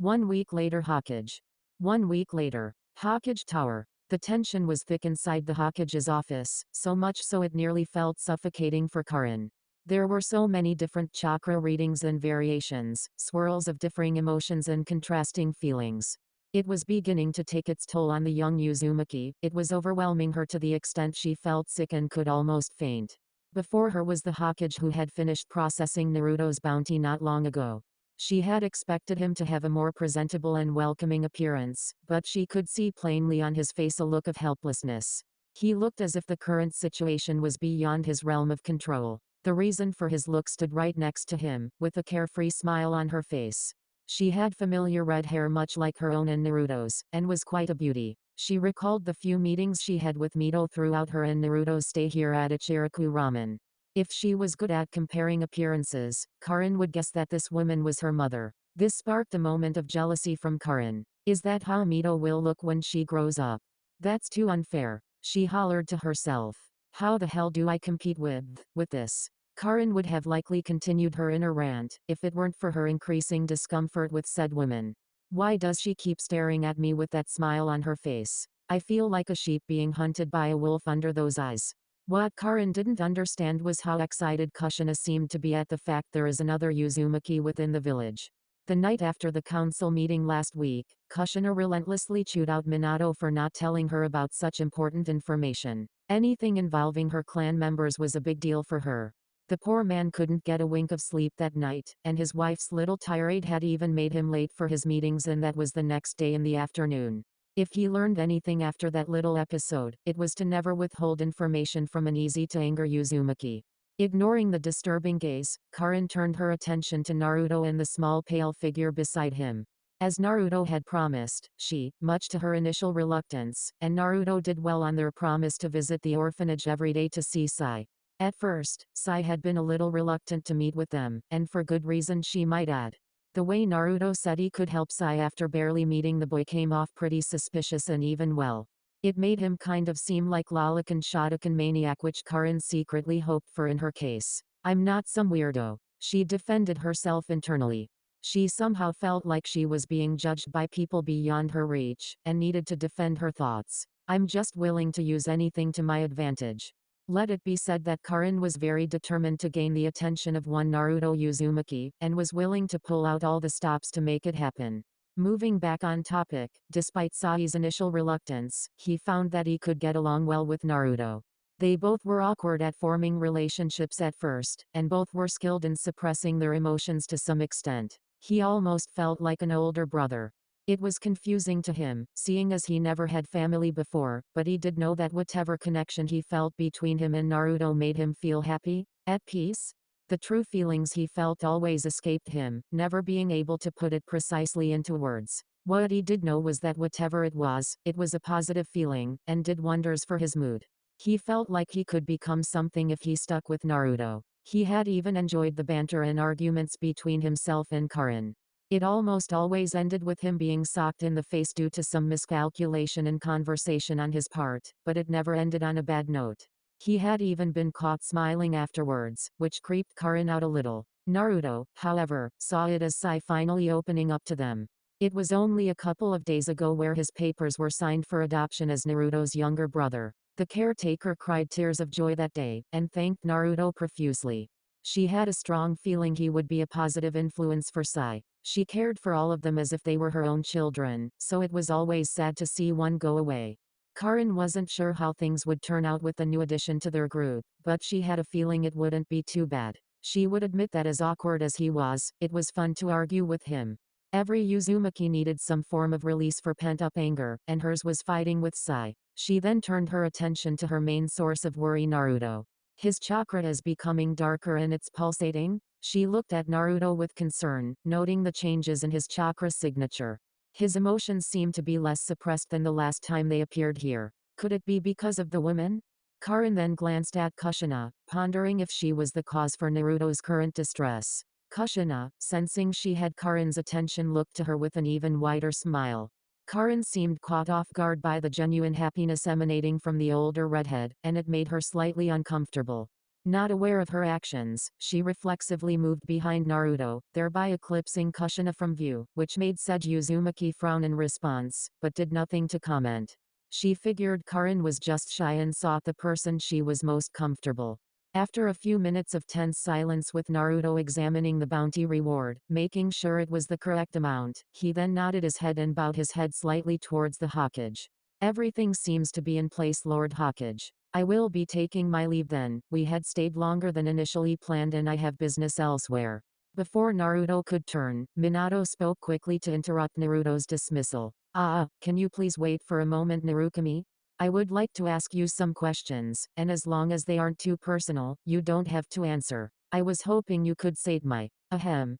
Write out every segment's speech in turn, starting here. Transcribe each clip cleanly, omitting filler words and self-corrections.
1 week later, Hokage. 1 week later. Hokage Tower. The tension was thick inside the Hokage's office, so much so it nearly felt suffocating for Karin. There were so many different chakra readings and variations, swirls of differing emotions and contrasting feelings. It was beginning to take its toll on the young Uzumaki. It was overwhelming her to the extent she felt sick and could almost faint. Before her was the Hokage who had finished processing Naruto's bounty not long ago. She had expected him to have a more presentable and welcoming appearance, but she could see plainly on his face a look of helplessness. He looked as if the current situation was beyond his realm of control. The reason for his look stood right next to him, with a carefree smile on her face. She had familiar red hair much like her own and Naruto's, and was quite a beauty. She recalled the few meetings she had with Mito throughout her and Naruto's stay here at Ichiraku Ramen. If she was good at comparing appearances, Karin would guess that this woman was her mother. This sparked a moment of jealousy from Karin. Is that how Mito will look when she grows up? That's too unfair, she hollered to herself. How the hell do I compete with this? Karin would have likely continued her inner rant, if it weren't for her increasing discomfort with said woman. Why does she keep staring at me with that smile on her face? I feel like a sheep being hunted by a wolf under those eyes. What Karin didn't understand was how excited Kushina seemed to be at the fact there is another Uzumaki within the village. The night after the council meeting last week, Kushina relentlessly chewed out Minato for not telling her about such important information. Anything involving her clan members was a big deal for her. The poor man couldn't get a wink of sleep that night, and his wife's little tirade had even made him late for his meetings, and that was the next day in the afternoon. If he learned anything after that little episode, it was to never withhold information from an easy-to-anger Uzumaki. Ignoring the disturbing gaze, Karin turned her attention to Naruto and the small pale figure beside him. As Naruto had promised, she, much to her initial reluctance, and Naruto did well on their promise to visit the orphanage every day to see Sai. At first, Sai had been a little reluctant to meet with them, and for good reason she might add. The way Naruto said he could help Sai after barely meeting the boy came off pretty suspicious, and even well. It made him kind of seem like Lalakan Shotokan maniac, which Karin secretly hoped for in her case. I'm not some weirdo, she defended herself internally. She somehow felt like she was being judged by people beyond her reach, and needed to defend her thoughts. I'm just willing to use anything to my advantage. Let it be said that Karin was very determined to gain the attention of one Naruto Uzumaki, and was willing to pull out all the stops to make it happen. Moving back on topic, despite Sai's initial reluctance, he found that he could get along well with Naruto. They both were awkward at forming relationships at first, and both were skilled in suppressing their emotions to some extent. He almost felt like an older brother. It was confusing to him, seeing as he never had family before, but he did know that whatever connection he felt between him and Naruto made him feel happy, at peace. The true feelings he felt always escaped him, never being able to put it precisely into words. What he did know was that whatever it was a positive feeling, and did wonders for his mood. He felt like he could become something if he stuck with Naruto. He had even enjoyed the banter and arguments between himself and Karin. It almost always ended with him being socked in the face due to some miscalculation in conversation on his part, but it never ended on a bad note. He had even been caught smiling afterwards, which creeped Karin out a little. Naruto, however, saw it as Sai finally opening up to them. It was only a couple of days ago where his papers were signed for adoption as Naruto's younger brother. The caretaker cried tears of joy that day, and thanked Naruto profusely. She had a strong feeling he would be a positive influence for Sai. She cared for all of them as if they were her own children, so it was always sad to see one go away. Karin wasn't sure how things would turn out with the new addition to their group, but she had a feeling it wouldn't be too bad. She would admit that as awkward as he was, it was fun to argue with him. Every Uzumaki needed some form of release for pent-up anger, and hers was fighting with Sai. She then turned her attention to her main source of worry, Naruto. His chakra is becoming darker and it's pulsating. She looked at Naruto with concern, noting the changes in his chakra signature. His emotions seemed to be less suppressed than the last time they appeared here. Could it be because of the woman? Karin then glanced at Kushina, pondering if she was the cause for Naruto's current distress. Kushina, sensing she had Karin's attention, looked to her with an even wider smile. Karin seemed caught off guard by the genuine happiness emanating from the older redhead, and it made her slightly uncomfortable. Not aware of her actions, she reflexively moved behind Naruto, thereby eclipsing Kushina from view, which made Seiji Uzumaki frown in response, but did nothing to comment. She figured Karin was just shy and sought the person she was most comfortable. After a few minutes of tense silence with Naruto examining the bounty reward, making sure it was the correct amount, he then nodded his head and bowed his head slightly towards the Hokage. Everything seems to be in place, Lord Hokage. I will be taking my leave then. We had stayed longer than initially planned and I have business elsewhere. Before Naruto could turn, Minato spoke quickly to interrupt Naruto's dismissal. Can you please wait for a moment, Narukami? I would like to ask you some questions, and as long as they aren't too personal, you don't have to answer. I was hoping you could sate my ahem.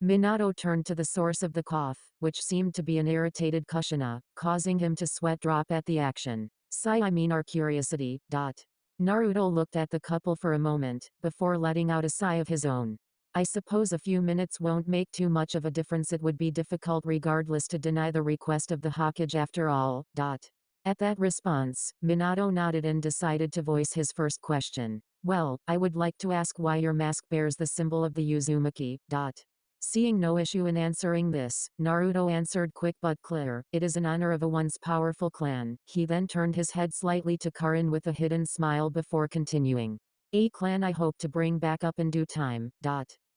Minato turned to the source of the cough, which seemed to be an irritated Kushina, causing him to sweat drop at the action. Our curiosity. Naruto looked at the couple for a moment, before letting out a sigh of his own. I suppose a few minutes won't make too much of a difference. It would be difficult regardless to deny the request of the Hokage after all. At that response, Minato nodded and decided to voice his first question. Well, I would like to ask why your mask bears the symbol of the Uzumaki. Seeing no issue in answering this, Naruto answered quick but clear, it is in honor of a once powerful clan. He then turned his head slightly to Karin with a hidden smile before continuing. A clan I hope to bring back up in due time.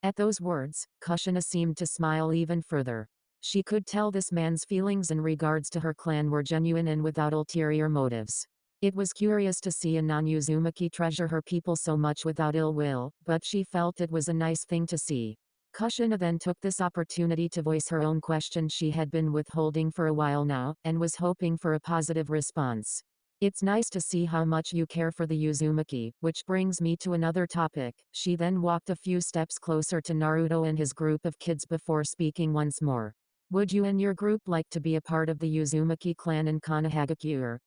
At those words, Kushina seemed to smile even further. She could tell this man's feelings in regards to her clan were genuine and without ulterior motives. It was curious to see a non-Uzumaki treasure her people so much without ill will, but she felt it was a nice thing to see. Kushina then took this opportunity to voice her own question she had been withholding for a while now, and was hoping for a positive response. It's nice to see how much you care for the Uzumaki, which brings me to another topic. She then walked a few steps closer to Naruto and his group of kids before speaking once more. Would you and your group like to be a part of the Uzumaki clan in Konohagakure?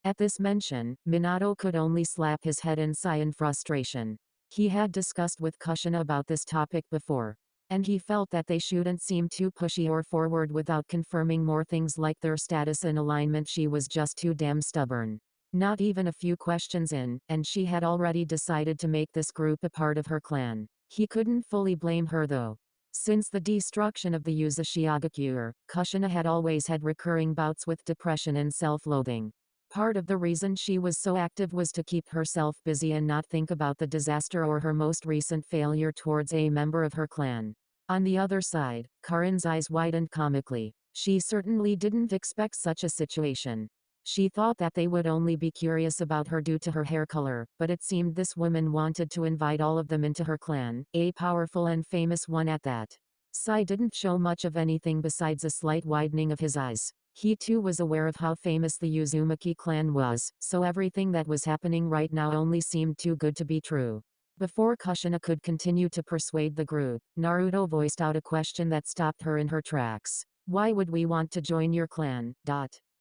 At this mention, Minato could only slap his head and sigh in frustration. He had discussed with Kushina about this topic before, and he felt that they shouldn't seem too pushy or forward without confirming more things like their status and alignment. She was just too damn stubborn. Not even a few questions in, and she had already decided to make this group a part of her clan. He couldn't fully blame her though. Since the destruction of the Uzumaki, Kushina had always had recurring bouts with depression and self-loathing. Part of the reason she was so active was to keep herself busy and not think about the disaster or her most recent failure towards a member of her clan. On the other side, Karin's eyes widened comically. She certainly didn't expect such a situation. She thought that they would only be curious about her due to her hair color, but it seemed this woman wanted to invite all of them into her clan, a powerful and famous one at that. Sai didn't show much of anything besides a slight widening of his eyes. He too was aware of how famous the Uzumaki clan was, so everything that was happening right now only seemed too good to be true. Before Kushina could continue to persuade the group, Naruto voiced out a question that stopped her in her tracks. Why would we want to join your clan?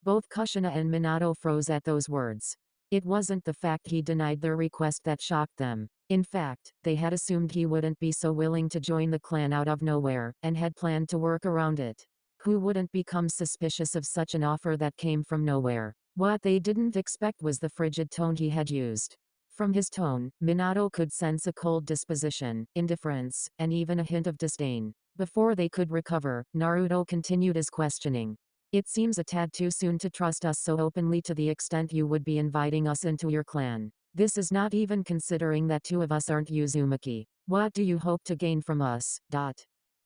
Both Kushina and Minato froze at those words. It wasn't the fact he denied their request that shocked them. In fact, they had assumed he wouldn't be so willing to join the clan out of nowhere, and had planned to work around it. Who wouldn't become suspicious of such an offer that came from nowhere? What they didn't expect was the frigid tone he had used. From his tone, Minato could sense a cold disposition, indifference, and even a hint of disdain. Before they could recover, Naruto continued his questioning. It seems a tad too soon to trust us so openly to the extent you would be inviting us into your clan. This is not even considering that two of us aren't Uzumaki. What do you hope to gain from us?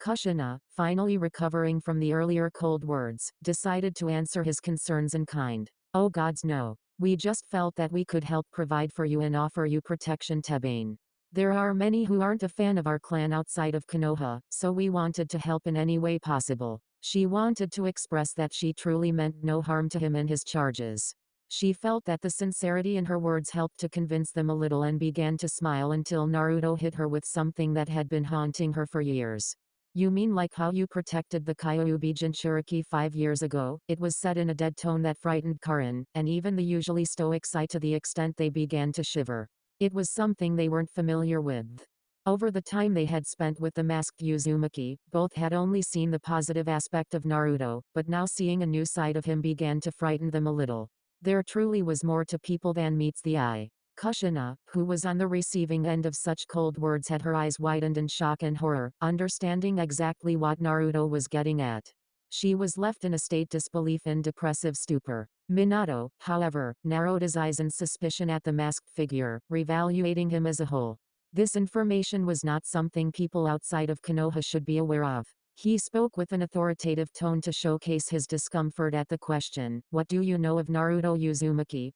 Kushina, finally recovering from the earlier cold words, decided to answer his concerns in kind. Oh gods no. We just felt that we could help provide for you and offer you protection, Tebane. There are many who aren't a fan of our clan outside of Konoha, so we wanted to help in any way possible. She wanted to express that she truly meant no harm to him and his charges. She felt that the sincerity in her words helped to convince them a little and began to smile until Naruto hit her with something that had been haunting her for years. You mean like how you protected the Kyuubi Jinchuriki 5 years ago? It was said in a dead tone that frightened Karin, and even the usually stoic Sai to the extent they began to shiver. It was something they weren't familiar with. Over the time they had spent with the masked Uzumaki, both had only seen the positive aspect of Naruto, but now seeing a new side of him began to frighten them a little. There truly was more to people than meets the eye. Kushina, who was on the receiving end of such cold words, had her eyes widened in shock and horror, understanding exactly what Naruto was getting at. She was left in a state disbelief and depressive stupor. Minato, however, narrowed his eyes in suspicion at the masked figure, reevaluating him as a whole. This information was not something people outside of Konoha should be aware of. He spoke with an authoritative tone to showcase his discomfort at the question, "What do you know of Naruto Uzumaki?"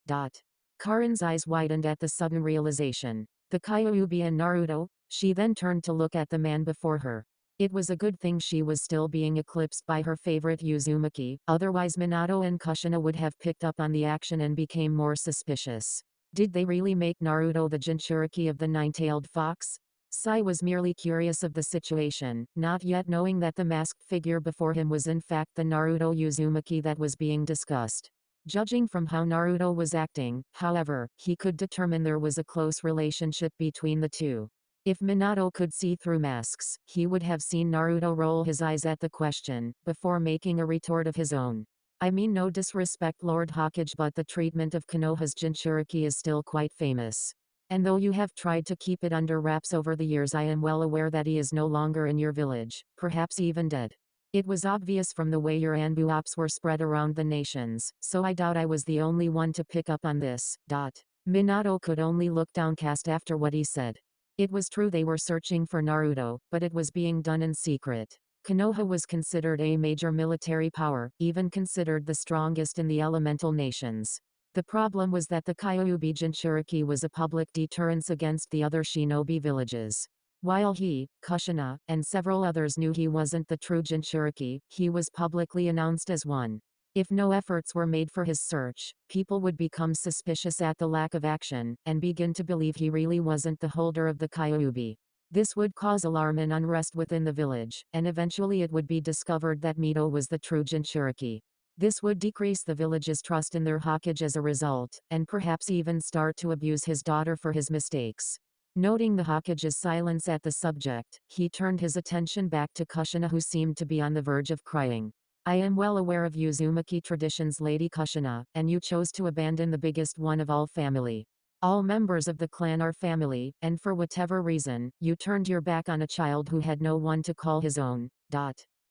Karin's eyes widened at the sudden realization. The Kyuubi and Naruto? She then turned to look at the man before her. It was a good thing she was still being eclipsed by her favorite Uzumaki, otherwise Minato and Kushina would have picked up on the action and became more suspicious. Did they really make Naruto the Jinchuriki of the nine-tailed fox? Sai was merely curious of the situation, not yet knowing that the masked figure before him was in fact the Naruto Uzumaki that was being discussed. Judging from how Naruto was acting, however, he could determine there was a close relationship between the two. If Minato could see through masks, he would have seen Naruto roll his eyes at the question, before making a retort of his own. I mean no disrespect Lord Hokage, but the treatment of Konoha's Jinchuriki is still quite famous. And though you have tried to keep it under wraps over the years, I am well aware that he is no longer in your village, perhaps even dead. It was obvious from the way your Anbu ops were spread around the nations, so I doubt I was the only one to pick up on this. Minato could only look downcast after what he said. It was true they were searching for Naruto, but it was being done in secret. Konoha was considered a major military power, even considered the strongest in the elemental nations. The problem was that the Kyuubi Jinchuriki was a public deterrence against the other shinobi villages. While he, Kushina, and several others knew he wasn't the true Jinchuriki, he was publicly announced as one. If no efforts were made for his search, people would become suspicious at the lack of action, and begin to believe he really wasn't the holder of the Kyuubi. This would cause alarm and unrest within the village, and eventually it would be discovered that Mito was the true Jinchuriki. This would decrease the village's trust in their Hokage as a result, and perhaps even start to abuse his daughter for his mistakes. Noting the Hokage's silence at the subject, he turned his attention back to Kushina, who seemed to be on the verge of crying. I am well aware of Uzumaki traditions, Lady Kushina, and you chose to abandon the biggest one of all, family. All members of the clan are family, and for whatever reason, you turned your back on a child who had no one to call his own.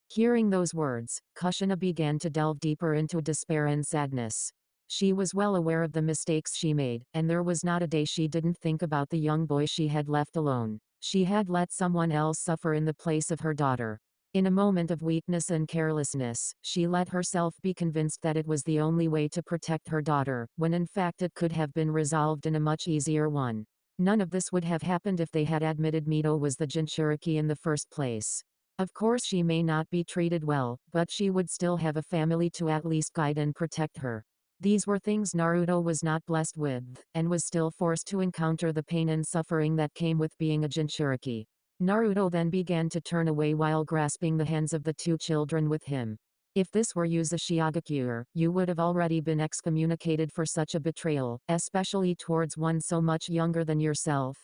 Hearing those words, Kushina began to delve deeper into despair and sadness. She was well aware of the mistakes she made, and there was not a day she didn't think about the young boy she had left alone. She had let someone else suffer in the place of her daughter. In a moment of weakness and carelessness, she let herself be convinced that it was the only way to protect her daughter, when in fact it could have been resolved in a much easier one. None of this would have happened if they had admitted Mito was the Jinchuriki in the first place. Of course she may not be treated well, but she would still have a family to at least guide and protect her. These were things Naruto was not blessed with, and was still forced to encounter the pain and suffering that came with being a Jinchuriki. Naruto then began to turn away while grasping the hands of the two children with him. If this were Uzushiagakure, you would have already been excommunicated for such a betrayal, especially towards one so much younger than yourself.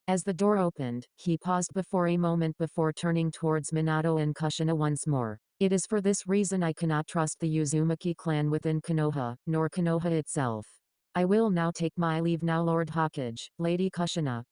As the door opened, he paused for a moment before turning towards Minato and Kushina once more. It is for this reason I cannot trust the Uzumaki clan within Konoha, nor Konoha itself. I will now take my leave now, Lord Hokage, Lady Kushina.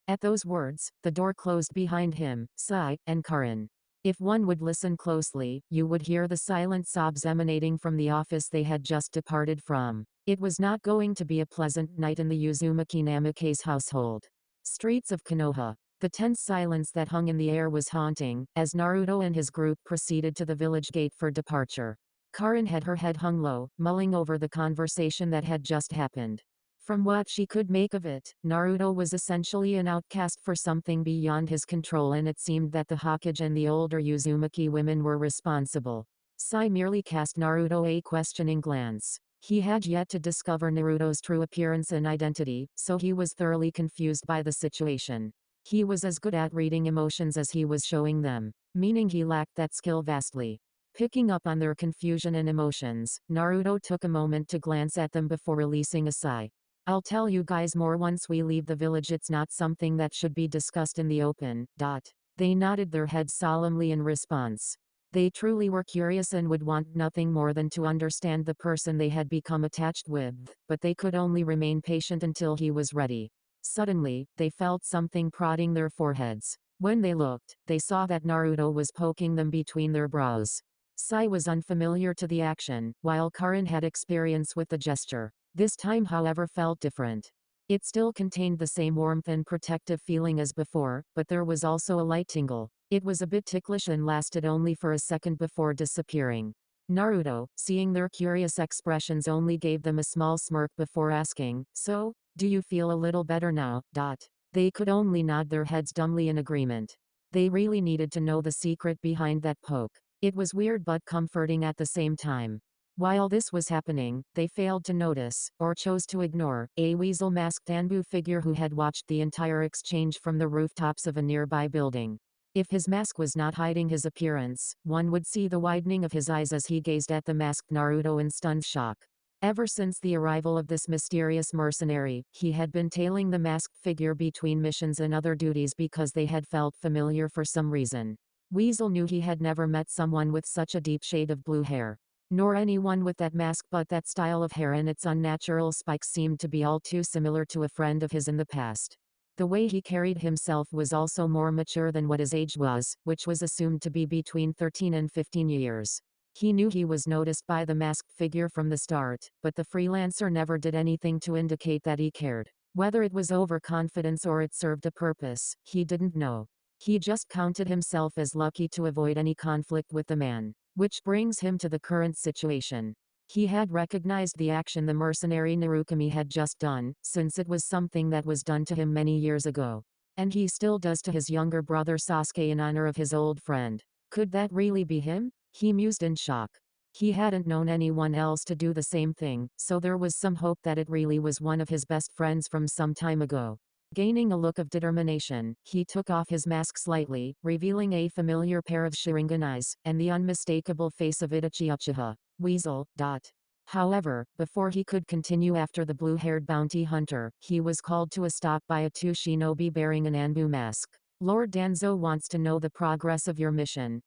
At those words, the door closed behind him, Sai, and Karin. If one would listen closely, you would hear the silent sobs emanating from the office they had just departed from. It was not going to be a pleasant night in the Uzumaki Namake's household. Streets of Konoha. The tense silence that hung in the air was haunting, as Naruto and his group proceeded to the village gate for departure. Karin had her head hung low, mulling over the conversation that had just happened. From what she could make of it, Naruto was essentially an outcast for something beyond his control, and it seemed that the Hokage and the older Uzumaki women were responsible. Sai merely cast Naruto a questioning glance. He had yet to discover Naruto's true appearance and identity, so he was thoroughly confused by the situation. He was as good at reading emotions as he was showing them, meaning he lacked that skill vastly. Picking up on their confusion and emotions, Naruto took a moment to glance at them before releasing a sigh. I'll tell you guys more once we leave the village. It's not something that should be discussed in the open. They nodded their heads solemnly in response. They truly were curious and would want nothing more than to understand the person they had become attached with, but they could only remain patient until he was ready. Suddenly, they felt something prodding their foreheads. When they looked, they saw that Naruto was poking them between their brows. Sai was unfamiliar to the action, while Karin had experience with the gesture. This time, however, felt different. It still contained the same warmth and protective feeling as before, but there was also a light tingle. It was a bit ticklish and lasted only for a second before disappearing. Naruto, seeing their curious expressions, only gave them a small smirk before asking, "So, do you feel a little better now?" They could only nod their heads dumbly in agreement. They really needed to know the secret behind that poke. It was weird but comforting at the same time. While this was happening, they failed to notice, or chose to ignore, a weasel-masked Anbu figure who had watched the entire exchange from the rooftops of a nearby building. If his mask was not hiding his appearance, one would see the widening of his eyes as he gazed at the masked Naruto in stunned shock. Ever since the arrival of this mysterious mercenary, he had been tailing the masked figure between missions and other duties because they had felt familiar for some reason. Weasel knew he had never met someone with such a deep shade of blue hair. Nor anyone with that mask, but that style of hair and its unnatural spikes seemed to be all too similar to a friend of his in the past. The way he carried himself was also more mature than what his age was, which was assumed to be between 13 and 15 years. He knew he was noticed by the masked figure from the start, but the freelancer never did anything to indicate that he cared. Whether it was overconfidence or it served a purpose, he didn't know. He just counted himself as lucky to avoid any conflict with the man. Which brings him to the current situation. He had recognized the action the mercenary Narukami had just done, since it was something that was done to him many years ago. And he still does to his younger brother Sasuke in honor of his old friend. Could that really be him? He mused in shock. He hadn't known anyone else to do the same thing, so there was some hope that it really was one of his best friends from some time ago. Gaining a look of determination, he took off his mask slightly, revealing a familiar pair of Sharingan eyes, and the unmistakable face of Itachi Uchiha. Weasel. However, before he could continue after the blue-haired bounty hunter, he was called to a stop by a two shinobi bearing an Anbu mask. Lord Danzo wants to know the progress of your mission.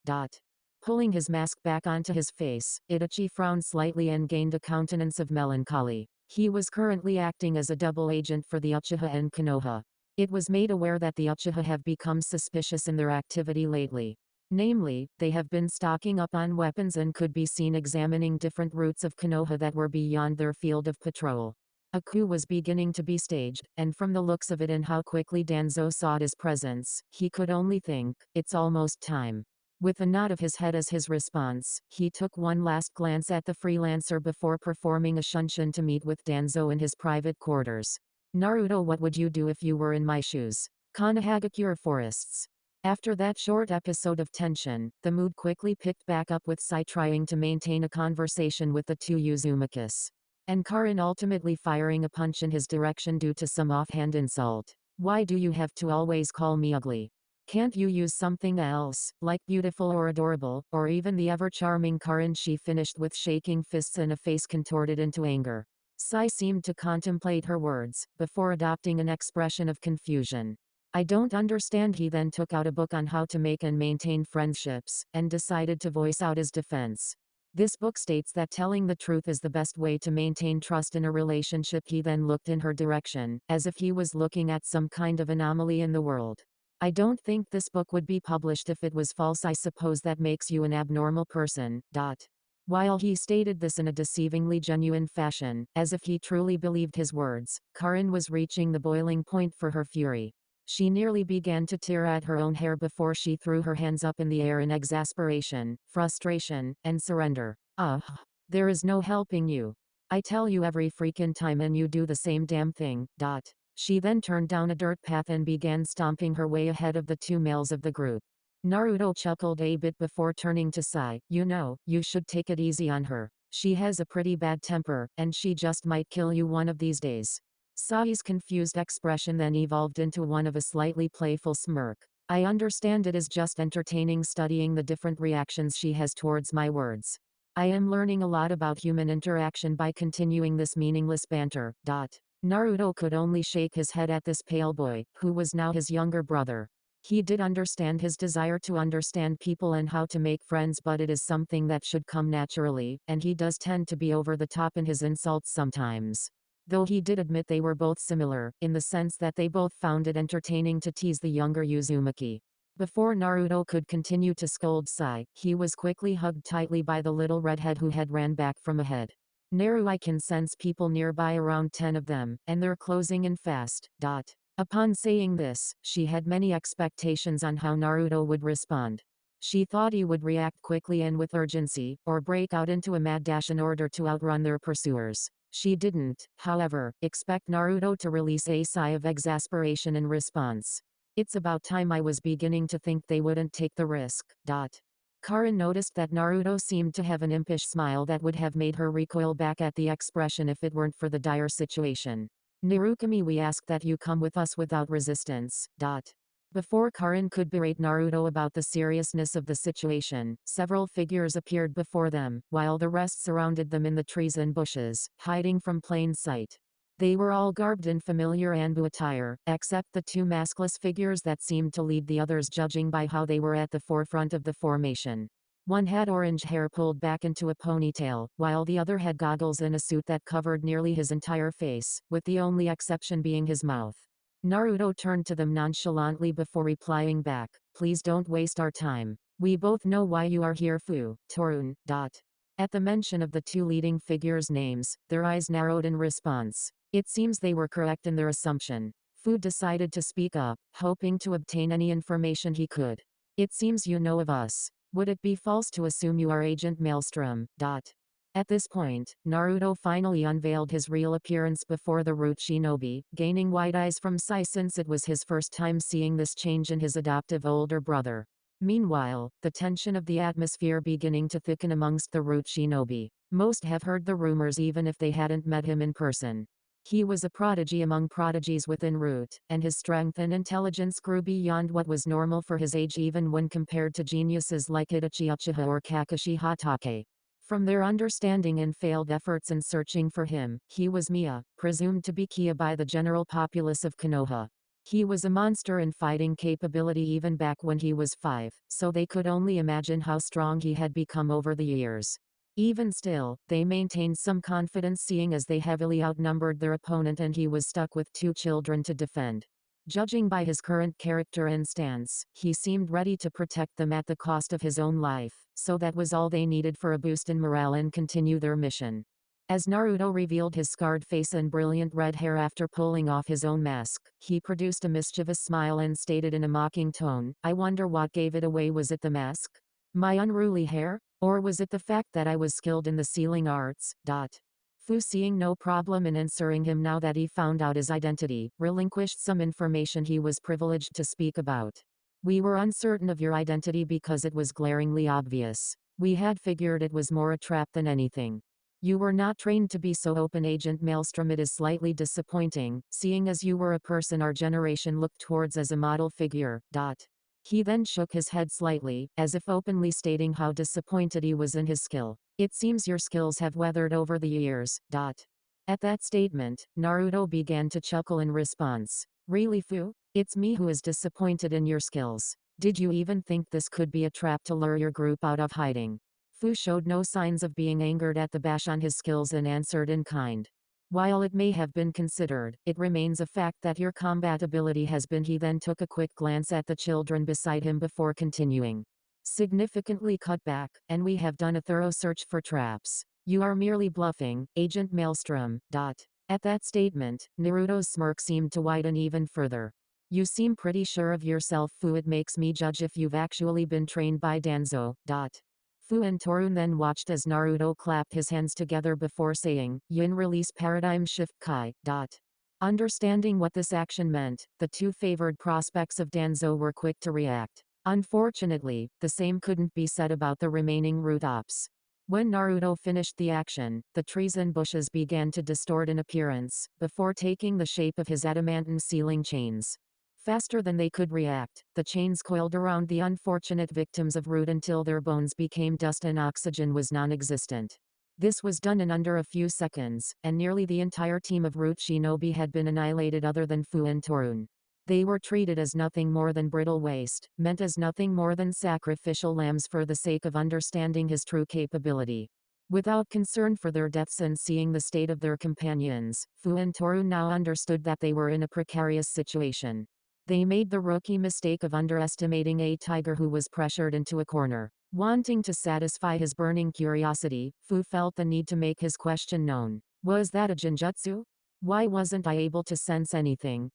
Pulling his mask back onto his face, Itachi frowned slightly and gained a countenance of melancholy. He was currently acting as a double agent for the Uchiha and Konoha. It was made aware that the Uchiha have become suspicious in their activity lately. Namely, they have been stocking up on weapons and could be seen examining different routes of Konoha that were beyond their field of patrol. A coup was beginning to be staged, and from the looks of it and how quickly Danzo sought his presence, he could only think, it's almost time. With a nod of his head as his response, he took one last glance at the freelancer before performing a shunshin to meet with Danzo in his private quarters. Naruto, what would you do if you were in my shoes? Konohagakure forests. After that short episode of tension, the mood quickly picked back up with Sai trying to maintain a conversation with the two Uzumacus. And Karin ultimately firing a punch in his direction due to some offhand insult. Why do you have to always call me ugly? Can't you use something else, like beautiful or adorable, or even the ever-charming Karin? She finished with shaking fists and a face contorted into anger. Sai seemed to contemplate her words, before adopting an expression of confusion. I don't understand. He then took out a book on how to make and maintain friendships, and decided to voice out his defense. This book states that telling the truth is the best way to maintain trust in a relationship. He then looked in her direction, as if he was looking at some kind of anomaly in the world. I don't think this book would be published if it was false. I suppose that makes you an abnormal person. While he stated this in a deceivingly genuine fashion, as if he truly believed his words, Karin was reaching the boiling point for her fury. She nearly began to tear at her own hair before she threw her hands up in the air in exasperation, frustration, and surrender. There is no helping you. I tell you every freaking time and you do the same damn thing. She then turned down a dirt path and began stomping her way ahead of the two males of the group. Naruto chuckled a bit before turning to Sai. You know, you should take it easy on her. She has a pretty bad temper, and she just might kill you one of these days. Sai's confused expression then evolved into one of a slightly playful smirk. I understand it is just entertaining studying the different reactions she has towards my words. I am learning a lot about human interaction by continuing this meaningless banter. Naruto could only shake his head at this pale boy, who was now his younger brother. He did understand his desire to understand people and how to make friends, but it is something that should come naturally, and he does tend to be over the top in his insults sometimes. Though he did admit they were both similar, in the sense that they both found it entertaining to tease the younger Uzumaki. Before Naruto could continue to scold Sai, he was quickly hugged tightly by the little redhead who had ran back from ahead. Naru, I can sense people nearby, around 10 of them, and they're closing in fast. Upon saying this, she had many expectations on how Naruto would respond. She thought he would react quickly and with urgency, or break out into a mad dash in order to outrun their pursuers. She didn't, however, expect Naruto to release a sigh of exasperation in response. It's about time. I was beginning to think they wouldn't take the risk. Karin noticed that Naruto seemed to have an impish smile that would have made her recoil back at the expression if it weren't for the dire situation. Narukami, we ask that you come with us without resistance. Before Karin could berate Naruto about the seriousness of the situation, several figures appeared before them, while the rest surrounded them in the trees and bushes, hiding from plain sight. They were all garbed in familiar Anbu attire, except the two maskless figures that seemed to lead the others, judging by how they were at the forefront of the formation. One had orange hair pulled back into a ponytail, while the other had goggles and a suit that covered nearly his entire face, with the only exception being his mouth. Naruto turned to them nonchalantly before replying back, please don't waste our time. We both know why you are here, Fu, Torun. At the mention of the two leading figures' names, their eyes narrowed in response. It seems they were correct in their assumption. Fu decided to speak up, hoping to obtain any information he could. It seems you know of us. Would it be false to assume you are Agent Maelstrom? At this point, Naruto finally unveiled his real appearance before the root shinobi, gaining wide eyes from Sai since it was his first time seeing this change in his adoptive older brother. Meanwhile, the tension of the atmosphere beginning to thicken amongst the root shinobi. Most have heard the rumors even if they hadn't met him in person. He was a prodigy among prodigies within Root, and his strength and intelligence grew beyond what was normal for his age even when compared to geniuses like Itachi Uchiha or Kakashi Hatake. From their understanding and failed efforts in searching for him, he was Mia, presumed to be Kia by the general populace of Konoha. He was a monster in fighting capability even back when he was 5, so they could only imagine how strong he had become over the years. Even still, they maintained some confidence seeing as they heavily outnumbered their opponent and he was stuck with 2 children to defend. Judging by his current character and stance, he seemed ready to protect them at the cost of his own life, so that was all they needed for a boost in morale and continue their mission. As Naruto revealed his scarred face and brilliant red hair after pulling off his own mask, he produced a mischievous smile and stated in a mocking tone, I wonder what gave it away. Was it the mask? My unruly hair? Or was it the fact that I was skilled in the sealing arts? Fu, seeing no problem in answering him now that he found out his identity, relinquished some information he was privileged to speak about. We were uncertain of your identity because it was glaringly obvious. We had figured it was more a trap than anything. You were not trained to be so open, Agent Maelstrom. It is slightly disappointing, seeing as you were a person our generation looked towards as a model figure. He then shook his head slightly, as if openly stating how disappointed he was in his skill. It seems your skills have weathered over the years. At that statement, Naruto began to chuckle in response. Really, Fu? It's me who is disappointed in your skills. Did you even think this could be a trap to lure your group out of hiding? Fu showed no signs of being angered at the bash on his skills and answered in kind. While it may have been considered, it remains a fact that your combat ability has been. He then took a quick glance at the children beside him before continuing. Significantly cut back, and we have done a thorough search for traps. You are merely bluffing, Agent Maelstrom. At that statement, Naruto's smirk seemed to widen even further. You seem pretty sure of yourself, Fu. It makes me judge if you've actually been trained by Danzo. Fu and Torun then watched as Naruto clapped his hands together before saying, Yin release paradigm shift Kai. Understanding what this action meant, the 2 favored prospects of Danzo were quick to react. Unfortunately, the same couldn't be said about the remaining root ops. When Naruto finished the action, the trees and bushes began to distort in appearance, before taking the shape of his adamantine sealing chains. Faster than they could react, the chains coiled around the unfortunate victims of Root until their bones became dust and oxygen was non-existent. This was done in under a few seconds, and nearly the entire team of Root Shinobi had been annihilated other than Fu and Torun. They were treated as nothing more than brittle waste, meant as nothing more than sacrificial lambs for the sake of understanding his true capability. Without concern for their deaths and seeing the state of their companions, Fu and Toru now understood that they were in a precarious situation. They made the rookie mistake of underestimating a tiger who was pressured into a corner. Wanting to satisfy his burning curiosity, Fu felt the need to make his question known. Was that a genjutsu? Why wasn't I able to sense anything?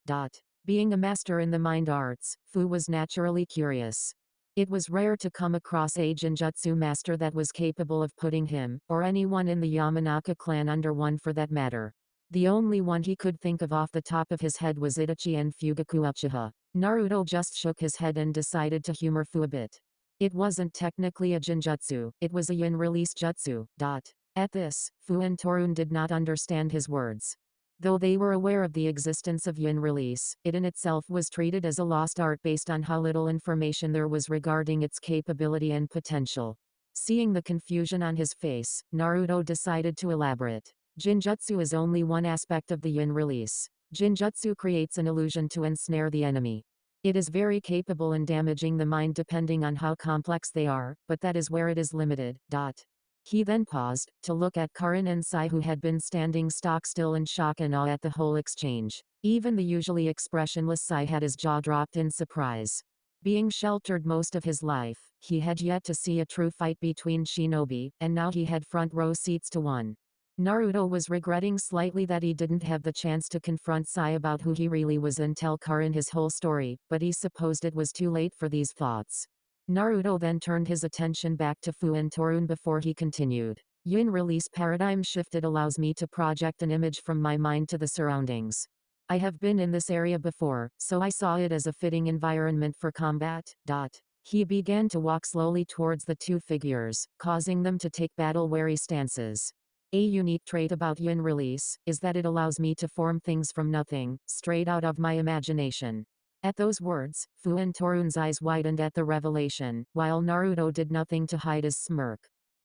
Being a master in the mind arts, Fu was naturally curious. It was rare to come across a genjutsu master that was capable of putting him, or anyone in the Yamanaka clan under one for that matter. The only one he could think of off the top of his head was Itachi and Fugaku Uchiha. Naruto just shook his head and decided to humor Fu a bit. It wasn't technically a genjutsu, it was a yin release jutsu. At this, Fu and Torun did not understand his words. Though they were aware of the existence of yin release, it in itself was treated as a lost art based on how little information there was regarding its capability and potential. Seeing the confusion on his face, Naruto decided to elaborate. Jinjutsu is only one aspect of the yin release. Jinjutsu creates an illusion to ensnare the enemy. It is very capable in damaging the mind depending on how complex they are, but that is where it is limited. He then paused, to look at Karin and Sai, who had been standing stock still in shock and awe at the whole exchange. Even the usually expressionless Sai had his jaw dropped in surprise. Being sheltered most of his life, he had yet to see a true fight between shinobi, and now he had front row seats to one. Naruto was regretting slightly that he didn't have the chance to confront Sai about who he really was and tell Karin his whole story, but he supposed it was too late for these thoughts. Naruto then turned his attention back to Fu and Torun before he continued. Yin release paradigm shifted allows me to project an image from my mind to the surroundings. I have been in this area before, so I saw it as a fitting environment for combat. He began to walk slowly towards the two figures, causing them to take battle-wary stances. A unique trait about yin release is that it allows me to form things from nothing, straight out of my imagination. At those words, Fu and Torun's eyes widened at the revelation, while Naruto did nothing to hide his smirk.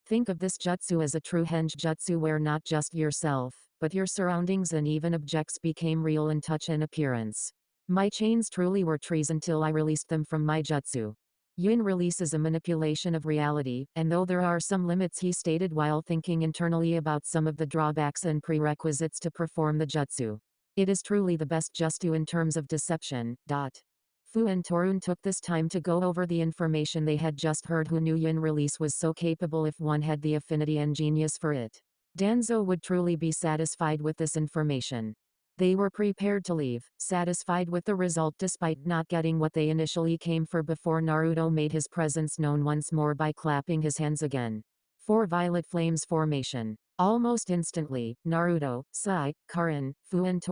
Think of this jutsu as a true henjutsu where not just yourself, but your surroundings and even objects became real in touch and appearance. My chains truly were trees until I released them from my jutsu. Yin release is a manipulation of reality, and though there are some limits, he stated while thinking internally about some of the drawbacks and prerequisites to perform the jutsu. It is truly the best jutsu in terms of deception. Fu and Torun took this time to go over the information they had just heard. Who knew yin release was so capable if one had the affinity and genius for it? Danzo would truly be satisfied with this information. They were prepared to leave, satisfied with the result despite not getting what they initially came for before Naruto made his presence known once more by clapping his hands again. 4 violet flames formation. Almost instantly, Naruto, Sai, Karin, Fu and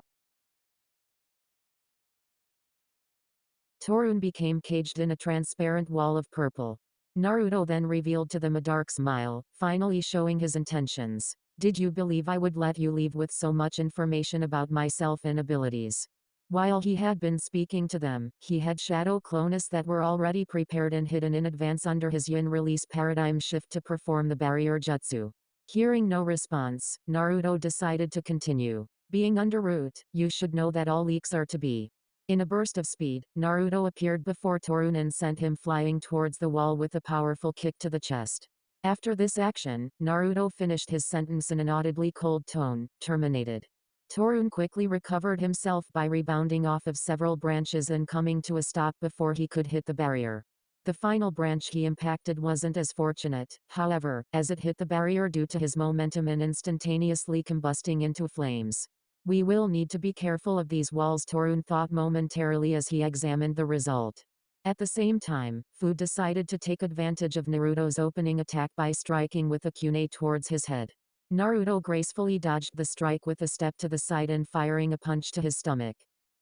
Torun became caged in a transparent wall of purple. Naruto then revealed to them a dark smile, finally showing his intentions. Did you believe I would let you leave with so much information about myself and abilities? While he had been speaking to them, he had shadow clones that were already prepared and hidden in advance under his yin release paradigm shift to perform the barrier jutsu. Hearing no response, Naruto decided to continue. Being under root, you should know that all leaks are to be. In a burst of speed, Naruto appeared before Torun and sent him flying towards the wall with a powerful kick to the chest. After this action, Naruto finished his sentence in an audibly cold tone, terminated. Torun quickly recovered himself by rebounding off of several branches and coming to a stop before he could hit the barrier. The final branch he impacted wasn't as fortunate, however, as it hit the barrier due to his momentum and instantaneously combusting into flames. We will need to be careful of these walls, Torun thought momentarily as he examined the result. At the same time, Fu decided to take advantage of Naruto's opening attack by striking with a kunai towards his head. Naruto gracefully dodged the strike with a step to the side and firing a punch to his stomach.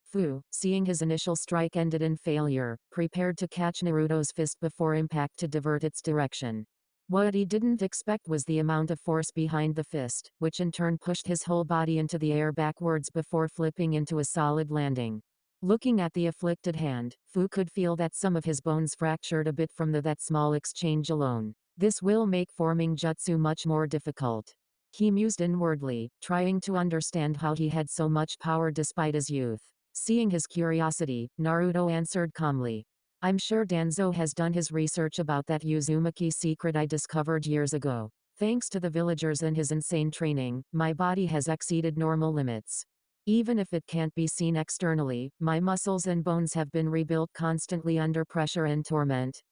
Fu, seeing his initial strike ended in failure, prepared to catch Naruto's fist before impact to divert its direction. What he didn't expect was the amount of force behind the fist, which in turn pushed his whole body into the air backwards before flipping into a solid landing. Looking at the afflicted hand, Fu could feel that some of his bones fractured a bit from that small exchange alone. This will make forming jutsu much more difficult. He mused inwardly, trying to understand how he had so much power despite his youth. Seeing his curiosity, Naruto answered calmly. I'm sure Danzo has done his research about that Uzumaki secret I discovered years ago. Thanks to the villagers and his insane training, my body has exceeded normal limits. Even if it can't be seen externally, my muscles and bones have been rebuilt constantly under pressure and torment.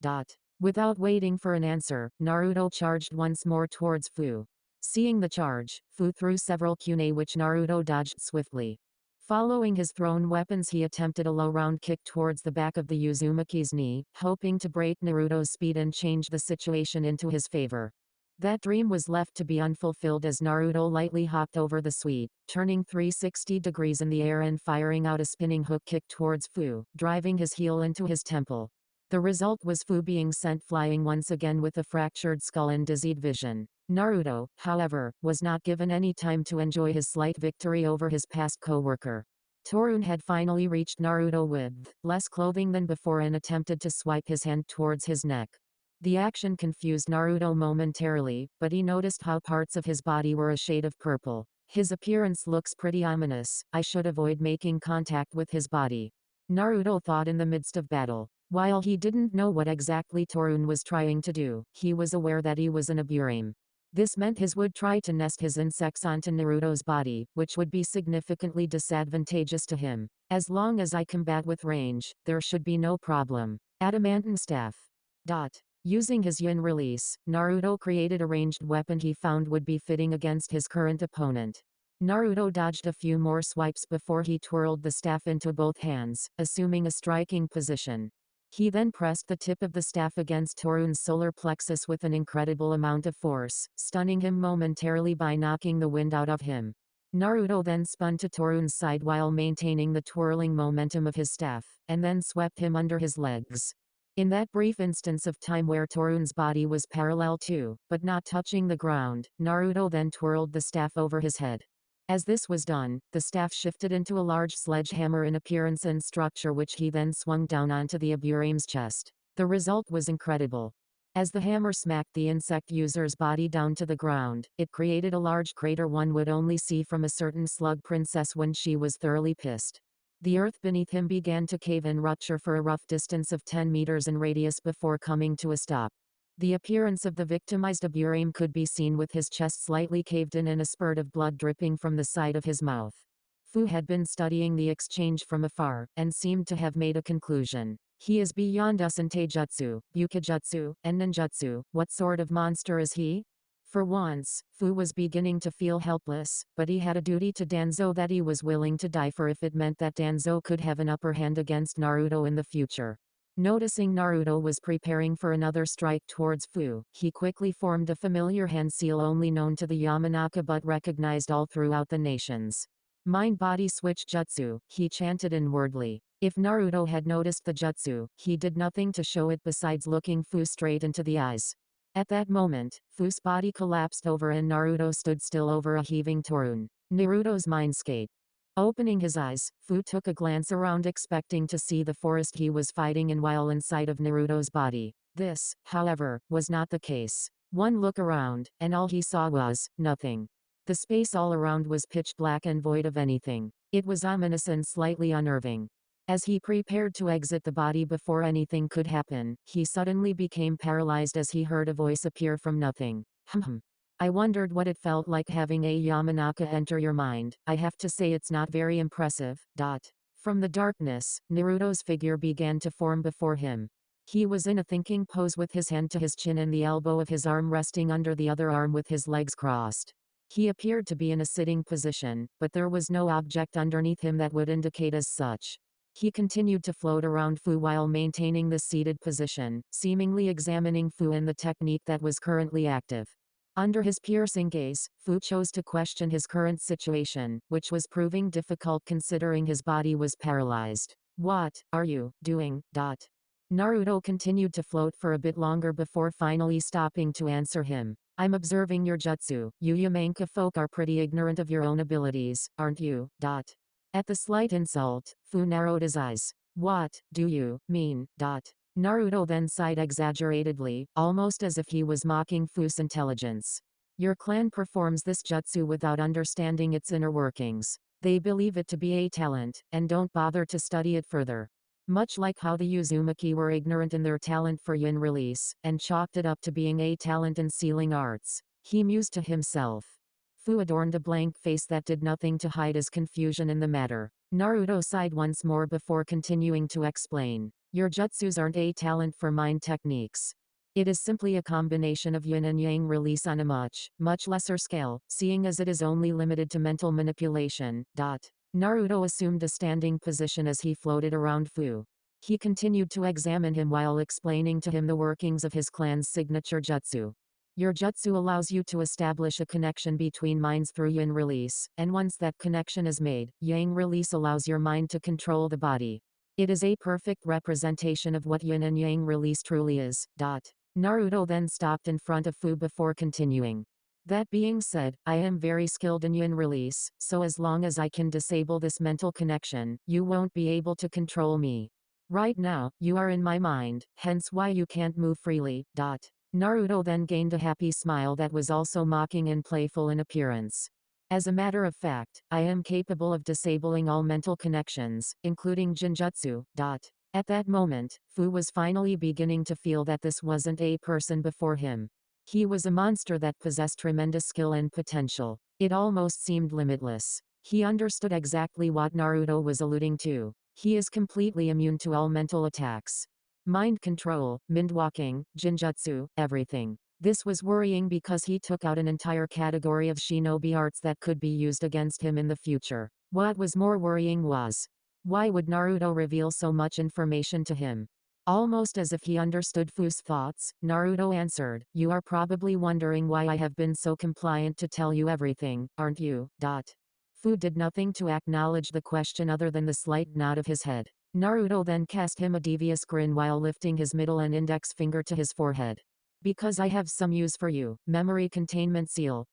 Without waiting for an answer, Naruto charged once more towards Fu. Seeing the charge, Fu threw several kunai which Naruto dodged swiftly. Following his thrown weapons, he attempted a low round kick towards the back of the Uzumaki's knee, hoping to break Naruto's speed and change the situation into his favor. That dream was left to be unfulfilled as Naruto lightly hopped over the sweep, turning 360 degrees in the air and firing out a spinning hook kick towards Fu, driving his heel into his temple. The result was Fu being sent flying once again with a fractured skull and dizzied vision. Naruto, however, was not given any time to enjoy his slight victory over his past co-worker. Torun had finally reached Naruto with less clothing than before and attempted to swipe his hand towards his neck. The action confused Naruto momentarily, but he noticed how parts of his body were a shade of purple. His appearance looks pretty ominous. I should avoid making contact with his body, Naruto thought in the midst of battle. While he didn't know what exactly Torun was trying to do, he was aware that he was an Aburame. This meant his would try to nest his insects onto Naruto's body, which would be significantly disadvantageous to him. As long as I combat with range, there should be no problem. Adamantine staff. Using his yin release, Naruto created a ranged weapon he found would be fitting against his current opponent. Naruto dodged a few more swipes before he twirled the staff into both hands, assuming a striking position. He then pressed the tip of the staff against Torun's solar plexus with an incredible amount of force, stunning him momentarily by knocking the wind out of him. Naruto then spun to Torun's side while maintaining the twirling momentum of his staff, and then swept him under his legs. In that brief instance of time where Torun's body was parallel to, but not touching the ground, Naruto then twirled the staff over his head. As this was done, the staff shifted into a large sledgehammer in appearance and structure which he then swung down onto the Aburame's chest. The result was incredible. As the hammer smacked the insect user's body down to the ground, it created a large crater one would only see from a certain slug princess when she was thoroughly pissed. The earth beneath him began to cave and rupture for a rough distance of 10 meters in radius before coming to a stop. The appearance of the victimized Aburame could be seen with his chest slightly caved in and a spurt of blood dripping from the side of his mouth. Fu had been studying the exchange from afar, and seemed to have made a conclusion. He is beyond us in taijutsu, bukijutsu, and ninjutsu. What sort of monster is he? For once, Fu was beginning to feel helpless, but he had a duty to Danzo that he was willing to die for if it meant that Danzo could have an upper hand against Naruto in the future. Noticing Naruto was preparing for another strike towards Fu, he quickly formed a familiar hand seal only known to the Yamanaka but recognized all throughout the nations. Mind-body switch jutsu, he chanted inwardly. If Naruto had noticed the jutsu, he did nothing to show it besides looking Fu straight into the eyes. At that moment, Fu's body collapsed over and Naruto stood still over a heaving Torun. Naruto's mindscape. Opening his eyes, Fu took a glance around expecting to see the forest he was fighting in while inside of Naruto's body. This, however, was not the case. One look around, and all he saw was nothing. The space all around was pitch black and void of anything. It was ominous and slightly unnerving. As he prepared to exit the body before anything could happen, he suddenly became paralyzed as he heard a voice appear from nothing. I wondered what it felt like having a Yamanaka enter your mind. I have to say it's not very impressive. From the darkness, Naruto's figure began to form before him. He was in a thinking pose with his hand to his chin and the elbow of his arm resting under the other arm with his legs crossed. He appeared to be in a sitting position, but there was no object underneath him that would indicate as such. He continued to float around Fu while maintaining the seated position, seemingly examining Fu and the technique that was currently active. Under his piercing gaze, Fu chose to question his current situation, which was proving difficult considering his body was paralyzed. What are you doing? Naruto continued to float for a bit longer before finally stopping to answer him. I'm observing your jutsu. You Yamanaka folk are pretty ignorant of your own abilities, aren't you? At the slight insult, Fu narrowed his eyes. What do you mean? Naruto then sighed exaggeratedly, almost as if he was mocking Fu's intelligence. Your clan performs this jutsu without understanding its inner workings. They believe it to be a talent, and don't bother to study it further. Much like how the Uzumaki were ignorant in their talent for yin release, and chalked it up to being a talent in sealing arts, he mused to himself. Fu adorned a blank face that did nothing to hide his confusion in the matter. Naruto sighed once more before continuing to explain. Your jutsus aren't a talent for mind techniques. It is simply a combination of yin and yang release on a much, much lesser scale, seeing as it is only limited to mental manipulation. Naruto assumed a standing position as he floated around Fu. He continued to examine him while explaining to him the workings of his clan's signature jutsu. Your jutsu allows you to establish a connection between minds through yin release, and once that connection is made, yang release allows your mind to control the body. It is a perfect representation of what yin and yang release truly is. Naruto then stopped in front of Fu before continuing. That being said, I am very skilled in yin release, so as long as I can disable this mental connection, you won't be able to control me. Right now, you are in my mind, hence why you can't move freely. Naruto then gained a happy smile that was also mocking and playful in appearance. As a matter of fact, I am capable of disabling all mental connections, including Jinjutsu. At that moment, Fu was finally beginning to feel that this wasn't a person before him. He was a monster that possessed tremendous skill and potential. It almost seemed limitless. He understood exactly what Naruto was alluding to. He is completely immune to all mental attacks. Mind control, mind walking, Jinjutsu, everything. This was worrying because he took out an entire category of shinobi arts that could be used against him in the future. What was more worrying was, why would Naruto reveal so much information to him? Almost as if he understood Fu's thoughts, Naruto answered, you are probably wondering why I have been so compliant to tell you everything, aren't you? Fu did nothing to acknowledge the question other than the slight nod of his head. Naruto then cast him a devious grin while lifting his middle and index finger to his forehead. Because I have some use for you, memory containment seal.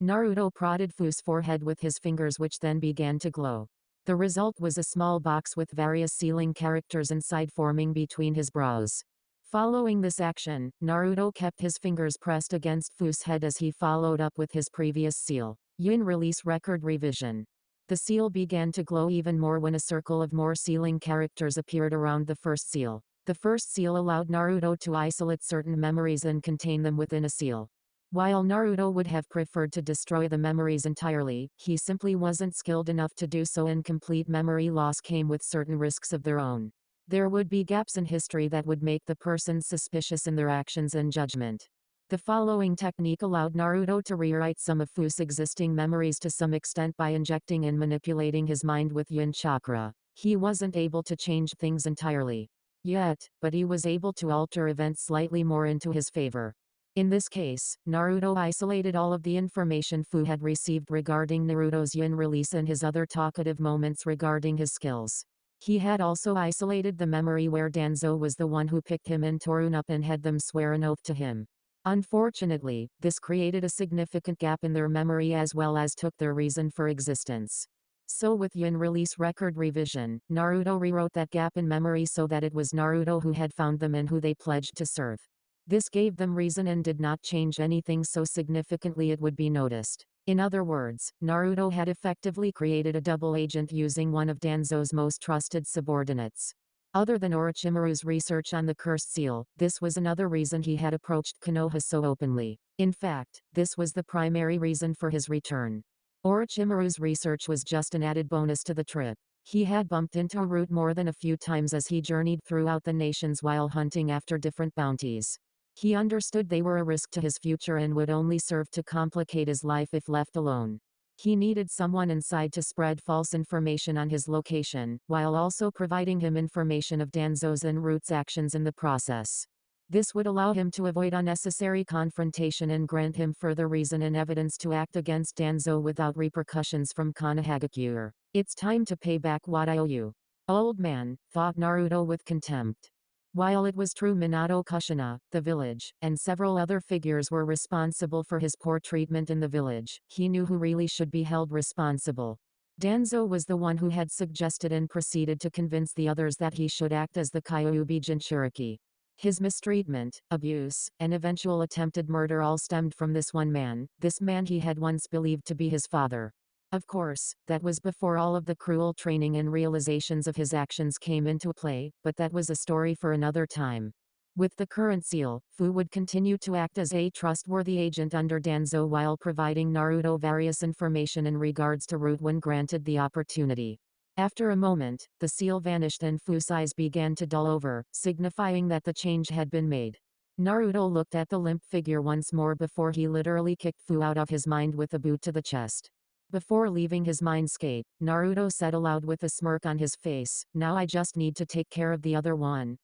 Naruto prodded Fu's forehead with his fingers, which then began to glow. The result was a small box with various sealing characters inside forming between his brows. Following this action, Naruto kept his fingers pressed against Fu's head as he followed up with his previous seal. Yin release record revision. The seal began to glow even more when a circle of more sealing characters appeared around the first seal. The first seal allowed Naruto to isolate certain memories and contain them within a seal. While Naruto would have preferred to destroy the memories entirely, he simply wasn't skilled enough to do so, and complete memory loss came with certain risks of their own. There would be gaps in history that would make the person suspicious in their actions and judgment. The following technique allowed Naruto to rewrite some of Fu's existing memories to some extent by injecting and manipulating his mind with yin chakra. He wasn't able to change things entirely yet, but he was able to alter events slightly more into his favor. In this case, Naruto isolated all of the information Fu had received regarding Naruto's yin release and his other talkative moments regarding his skills. He had also isolated the memory where Danzo was the one who picked him and Torun up and had them swear an oath to him. Unfortunately, this created a significant gap in their memory as well as took their reason for existence. So with yin release record revision, Naruto rewrote that gap in memory so that it was Naruto who had found them and who they pledged to serve. This gave them reason and did not change anything so significantly it would be noticed. In other words, Naruto had effectively created a double agent using one of Danzo's most trusted subordinates. Other than Orochimaru's research on the cursed seal, this was another reason he had approached Konoha so openly. In fact, this was the primary reason for his return. Orochimaru's research was just an added bonus to the trip. He had bumped into Root more than a few times as he journeyed throughout the nations while hunting after different bounties. He understood they were a risk to his future and would only serve to complicate his life if left alone. He needed someone inside to spread false information on his location, while also providing him information of Danzo's and Root's actions in the process. This would allow him to avoid unnecessary confrontation and grant him further reason and evidence to act against Danzo without repercussions from Konohagakure. It's time to pay back what I owe you. Old man, thought Naruto with contempt. While it was true Minato Kushina, the village, and several other figures were responsible for his poor treatment in the village, he knew who really should be held responsible. Danzo was the one who had suggested and proceeded to convince the others that he should act as the Kyuubi Jinchuriki. His mistreatment, abuse, and eventual attempted murder all stemmed from this one man, this man he had once believed to be his father. Of course, that was before all of the cruel training and realizations of his actions came into play, but that was a story for another time. With the current seal, Fu would continue to act as a trustworthy agent under Danzo while providing Naruto various information in regards to Root when granted the opportunity. After a moment, the seal vanished and Fu's eyes began to dull over, signifying that the change had been made. Naruto looked at the limp figure once more before he literally kicked Fu out of his mind with a boot to the chest. Before leaving his mindscape, Naruto said aloud with a smirk on his face, "Now I just need to take care of the other one."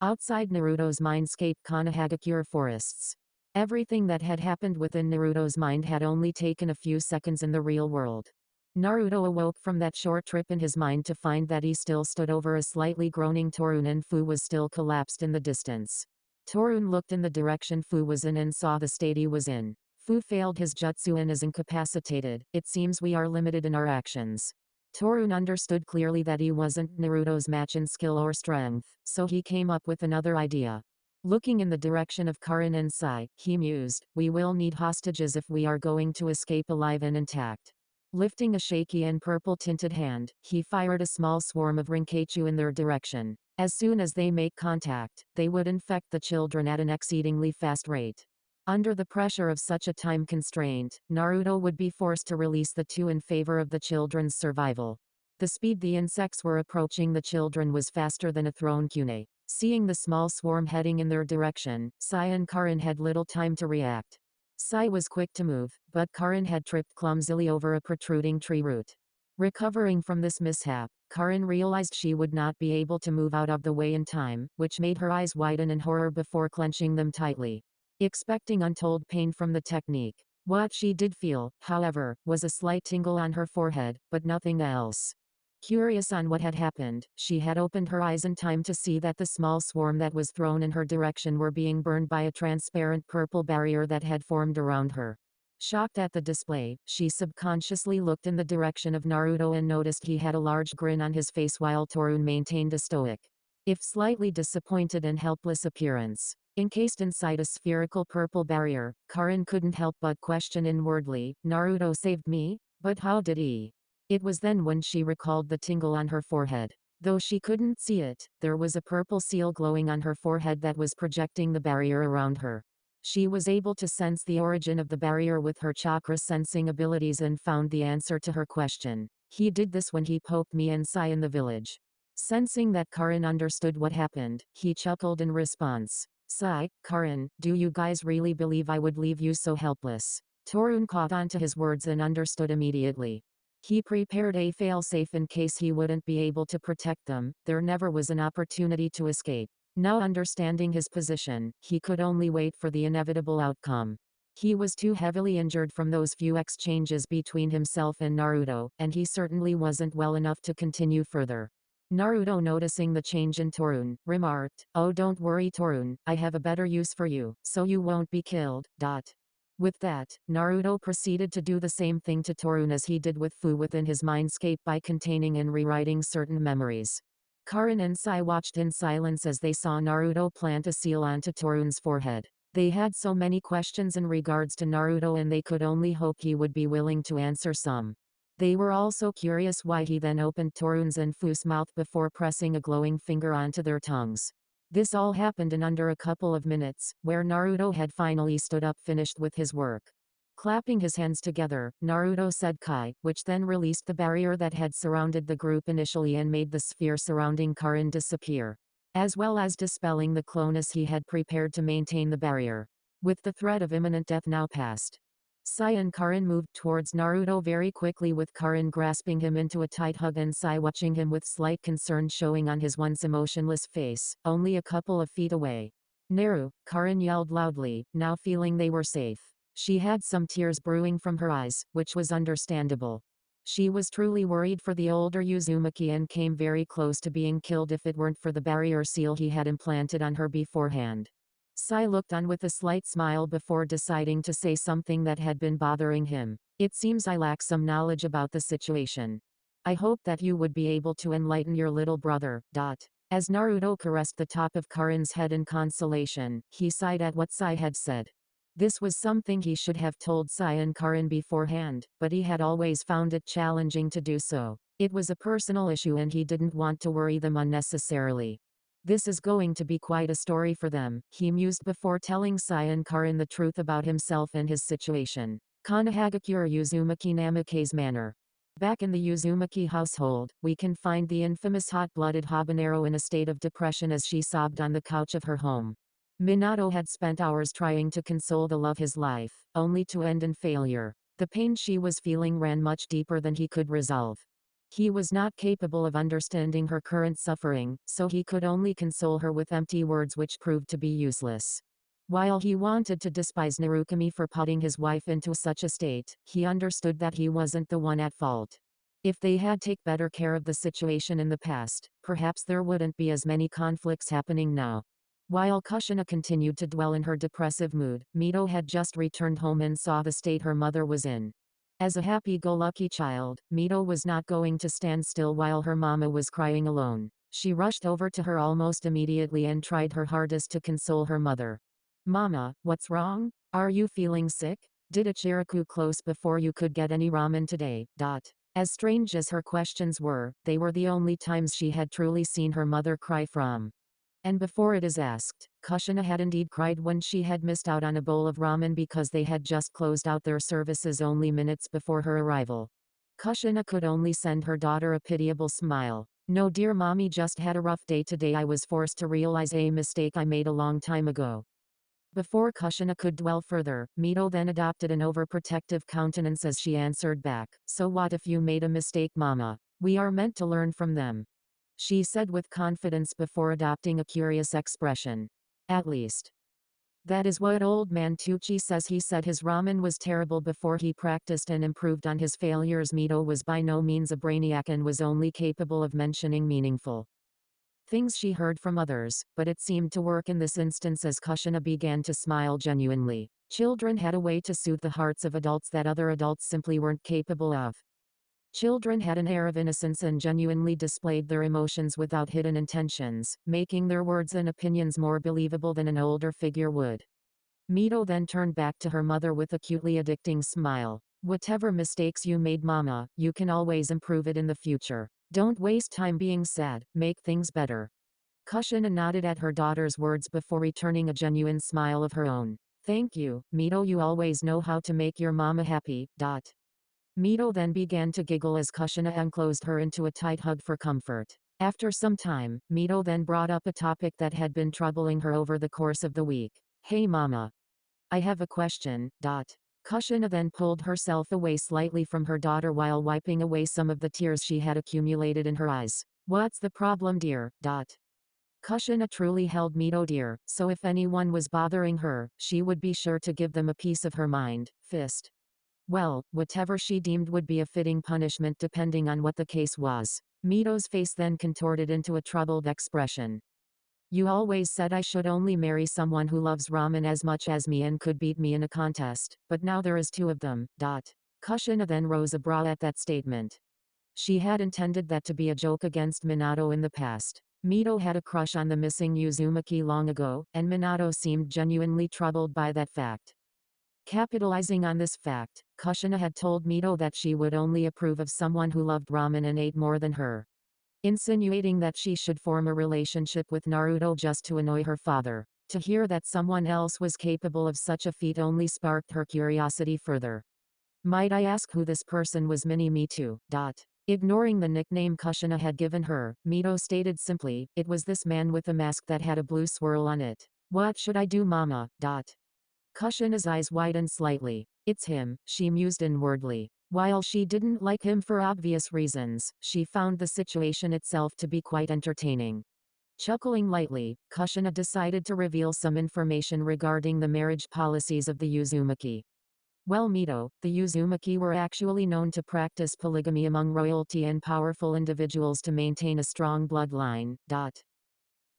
Outside Naruto's mindscape Konohagakure forests. Everything that had happened within Naruto's mind had only taken a few seconds in the real world. Naruto awoke from that short trip in his mind to find that he still stood over a slightly groaning Torun and Fu was still collapsed in the distance. Torun looked in the direction Fu was in and saw the state he was in. Fu failed his jutsu and is incapacitated. It seems we are limited in our actions. Torun understood clearly that he wasn't Naruto's match in skill or strength, so he came up with another idea. Looking in the direction of Karin and Sai, he mused, "We will need hostages if we are going to escape alive and intact." Lifting a shaky and purple-tinted hand, he fired a small swarm of Rinkachu in their direction. As soon as they make contact, they would infect the children at an exceedingly fast rate. Under the pressure of such a time constraint, Naruto would be forced to release the two in favor of the children's survival. The speed the insects were approaching the children was faster than a thrown kune. Seeing the small swarm heading in their direction, Sai and Karin had little time to react. Sai was quick to move, but Karin had tripped clumsily over a protruding tree root. Recovering from this mishap, Karin realized she would not be able to move out of the way in time, which made her eyes widen in horror before clenching them tightly. Expecting untold pain from the technique. What she did feel, however, was a slight tingle on her forehead, but nothing else. Curious on what had happened, she had opened her eyes in time to see that the small swarm that was thrown in her direction were being burned by a transparent purple barrier that had formed around her. Shocked at the display, she subconsciously looked in the direction of Naruto and noticed he had a large grin on his face while Torun maintained a stoic, if slightly disappointed and helpless appearance. Encased inside a spherical purple barrier, Karin couldn't help but question inwardly, "Naruto saved me? But how did he?" It was then when she recalled the tingle on her forehead. Though she couldn't see it, there was a purple seal glowing on her forehead that was projecting the barrier around her. She was able to sense the origin of the barrier with her chakra sensing abilities and found the answer to her question. "He did this when he poked me and Sai in the village." Sensing that Karin understood what happened, he chuckled in response. "Sai, Karin, do you guys really believe I would leave you so helpless?" Torun caught on to his words and understood immediately. He prepared a failsafe in case he wouldn't be able to protect them. There never was an opportunity to escape. Now understanding his position, he could only wait for the inevitable outcome. He was too heavily injured from those few exchanges between himself and Naruto, and he certainly wasn't well enough to continue further. Naruto, noticing the change in Torun, remarked, "Oh, don't worry Torun, I have a better use for you, so you won't be killed." With that, Naruto proceeded to do the same thing to Torun as he did with Fu within his mindscape by containing and rewriting certain memories. Karin and Sai watched in silence as they saw Naruto plant a seal onto Torun's forehead. They had so many questions in regards to Naruto and they could only hope he would be willing to answer some. They were also curious why he then opened Torun's and Fu's mouth before pressing a glowing finger onto their tongues. This all happened in under a couple of minutes, where Naruto had finally stood up finished with his work. Clapping his hands together, Naruto said Kai, which then released the barrier that had surrounded the group initially and made the sphere surrounding Karin disappear, as well as dispelling the clonus he had prepared to maintain the barrier. With the threat of imminent death now past, Sai and Karin moved towards Naruto very quickly, with Karin grasping him into a tight hug and Sai watching him with slight concern showing on his once emotionless face, only a couple of feet away. "Naru!" Karin yelled loudly, now feeling they were safe. She had some tears brewing from her eyes, which was understandable. She was truly worried for the older Uzumaki and came very close to being killed if it weren't for the barrier seal he had implanted on her beforehand. Sai looked on with a slight smile before deciding to say something that had been bothering him. "It seems I lack some knowledge about the situation. I hope that you would be able to enlighten your little brother." As Naruto caressed the top of Karin's head in consolation, he sighed at what Sai had said. This was something he should have told Sai and Karin beforehand, but he had always found it challenging to do so. It was a personal issue and he didn't want to worry them unnecessarily. This is going to be quite a story for them, he mused before telling Sai and Karin the truth about himself and his situation. Kanahagakure Uzumaki Namake's manner. Back in the Uzumaki household, we can find the infamous hot-blooded habanero in a state of depression as she sobbed on the couch of her home. Minato had spent hours trying to console the love his life, only to end in failure. The pain she was feeling ran much deeper than he could resolve. He was not capable of understanding her current suffering, so he could only console her with empty words which proved to be useless. While he wanted to despise Narukami for putting his wife into such a state, he understood that he wasn't the one at fault. If they had taken better care of the situation in the past, perhaps there wouldn't be as many conflicts happening now. While Kushina continued to dwell in her depressive mood, Mito had just returned home and saw the state her mother was in. As a happy-go-lucky child, Mito was not going to stand still while her mama was crying alone. She rushed over to her almost immediately and tried her hardest to console her mother. "Mama, what's wrong? Are you feeling sick? Did Ichiraku close before you could get any ramen today?" As strange as her questions were, they were the only times she had truly seen her mother cry from. And before it is asked, Kushina had indeed cried when she had missed out on a bowl of ramen because they had just closed out their services only minutes before her arrival. Kushina could only send her daughter a pitiable smile. "No dear mommy, just had a rough day today. I was forced to realize a mistake I made a long time ago." Before Kushina could dwell further, Mito then adopted an overprotective countenance as she answered back, "So what if you made a mistake, mama? We are meant to learn from them," she said with confidence before adopting a curious expression. "At least that is what old man Tucci says. He said his ramen was terrible before he practiced and improved on his failures." Mito was by no means a brainiac and was only capable of mentioning meaningful things she heard from others, but it seemed to work in this instance as Kushina began to smile genuinely. Children had a way to soothe the hearts of adults that other adults simply weren't capable of. Children had an air of innocence and genuinely displayed their emotions without hidden intentions, making their words and opinions more believable than an older figure would. Mito then turned back to her mother with a cutely addicting smile. "Whatever mistakes you made, mama, you can always improve it in the future. Don't waste time being sad, make things better." Kushina nodded at her daughter's words before returning a genuine smile of her own. "Thank you, Mito, you always know how to make your mama happy." Mito then began to giggle as Kushina enclosed her into a tight hug for comfort. After some time, Mito then brought up a topic that had been troubling her over the course of the week. "Hey mama, I have a question." Kushina then pulled herself away slightly from her daughter while wiping away some of the tears she had accumulated in her eyes. "What's the problem, dear?" Kushina truly held Mito dear, so if anyone was bothering her, she would be sure to give them a piece of her mind. Fist. Well, whatever she deemed would be a fitting punishment depending on what the case was. Mito's face then contorted into a troubled expression. "You always said I should only marry someone who loves ramen as much as me and could beat me in a contest, but now there is two of them." Kushina then rose a brow at that statement. She had intended that to be a joke against Minato in the past. Mito had a crush on the missing Uzumaki long ago, and Minato seemed genuinely troubled by that fact. Capitalizing on this fact, Kushina had told Mito that she would only approve of someone who loved ramen and ate more than her, insinuating that she should form a relationship with Naruto just to annoy her father. To hear that someone else was capable of such a feat only sparked her curiosity further. "Might I ask who this person was?" "Me too." Ignoring the nickname Kushina had given her, Mito stated simply, "It was this man with a mask that had a blue swirl on it." "What should I do, mama?" Kushina's eyes widened slightly. "It's him," she mused inwardly. While she didn't like him for obvious reasons, she found the situation itself to be quite entertaining. Chuckling lightly, Kushina decided to reveal some information regarding the marriage policies of the Uzumaki. "Well, Mito, the Uzumaki were actually known to practice polygamy among royalty and powerful individuals to maintain a strong bloodline."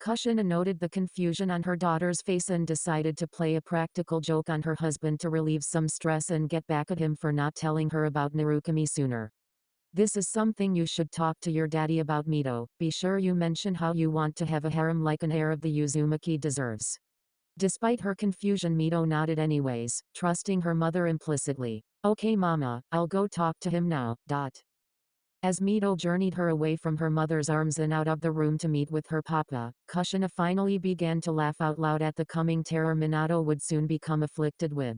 Kushina noted the confusion on her daughter's face and decided to play a practical joke on her husband to relieve some stress and get back at him for not telling her about Narukami sooner. "This is something you should talk to your daddy about, Mito. Be sure you mention how you want to have a harem like an heir of the Uzumaki deserves." Despite her confusion, Mito nodded anyways, trusting her mother implicitly. Okay mama, I'll go talk to him now. As Mito journeyed her away from her mother's arms and out of the room to meet with her papa, Kushina finally began to laugh out loud at the coming terror Minato would soon become afflicted with.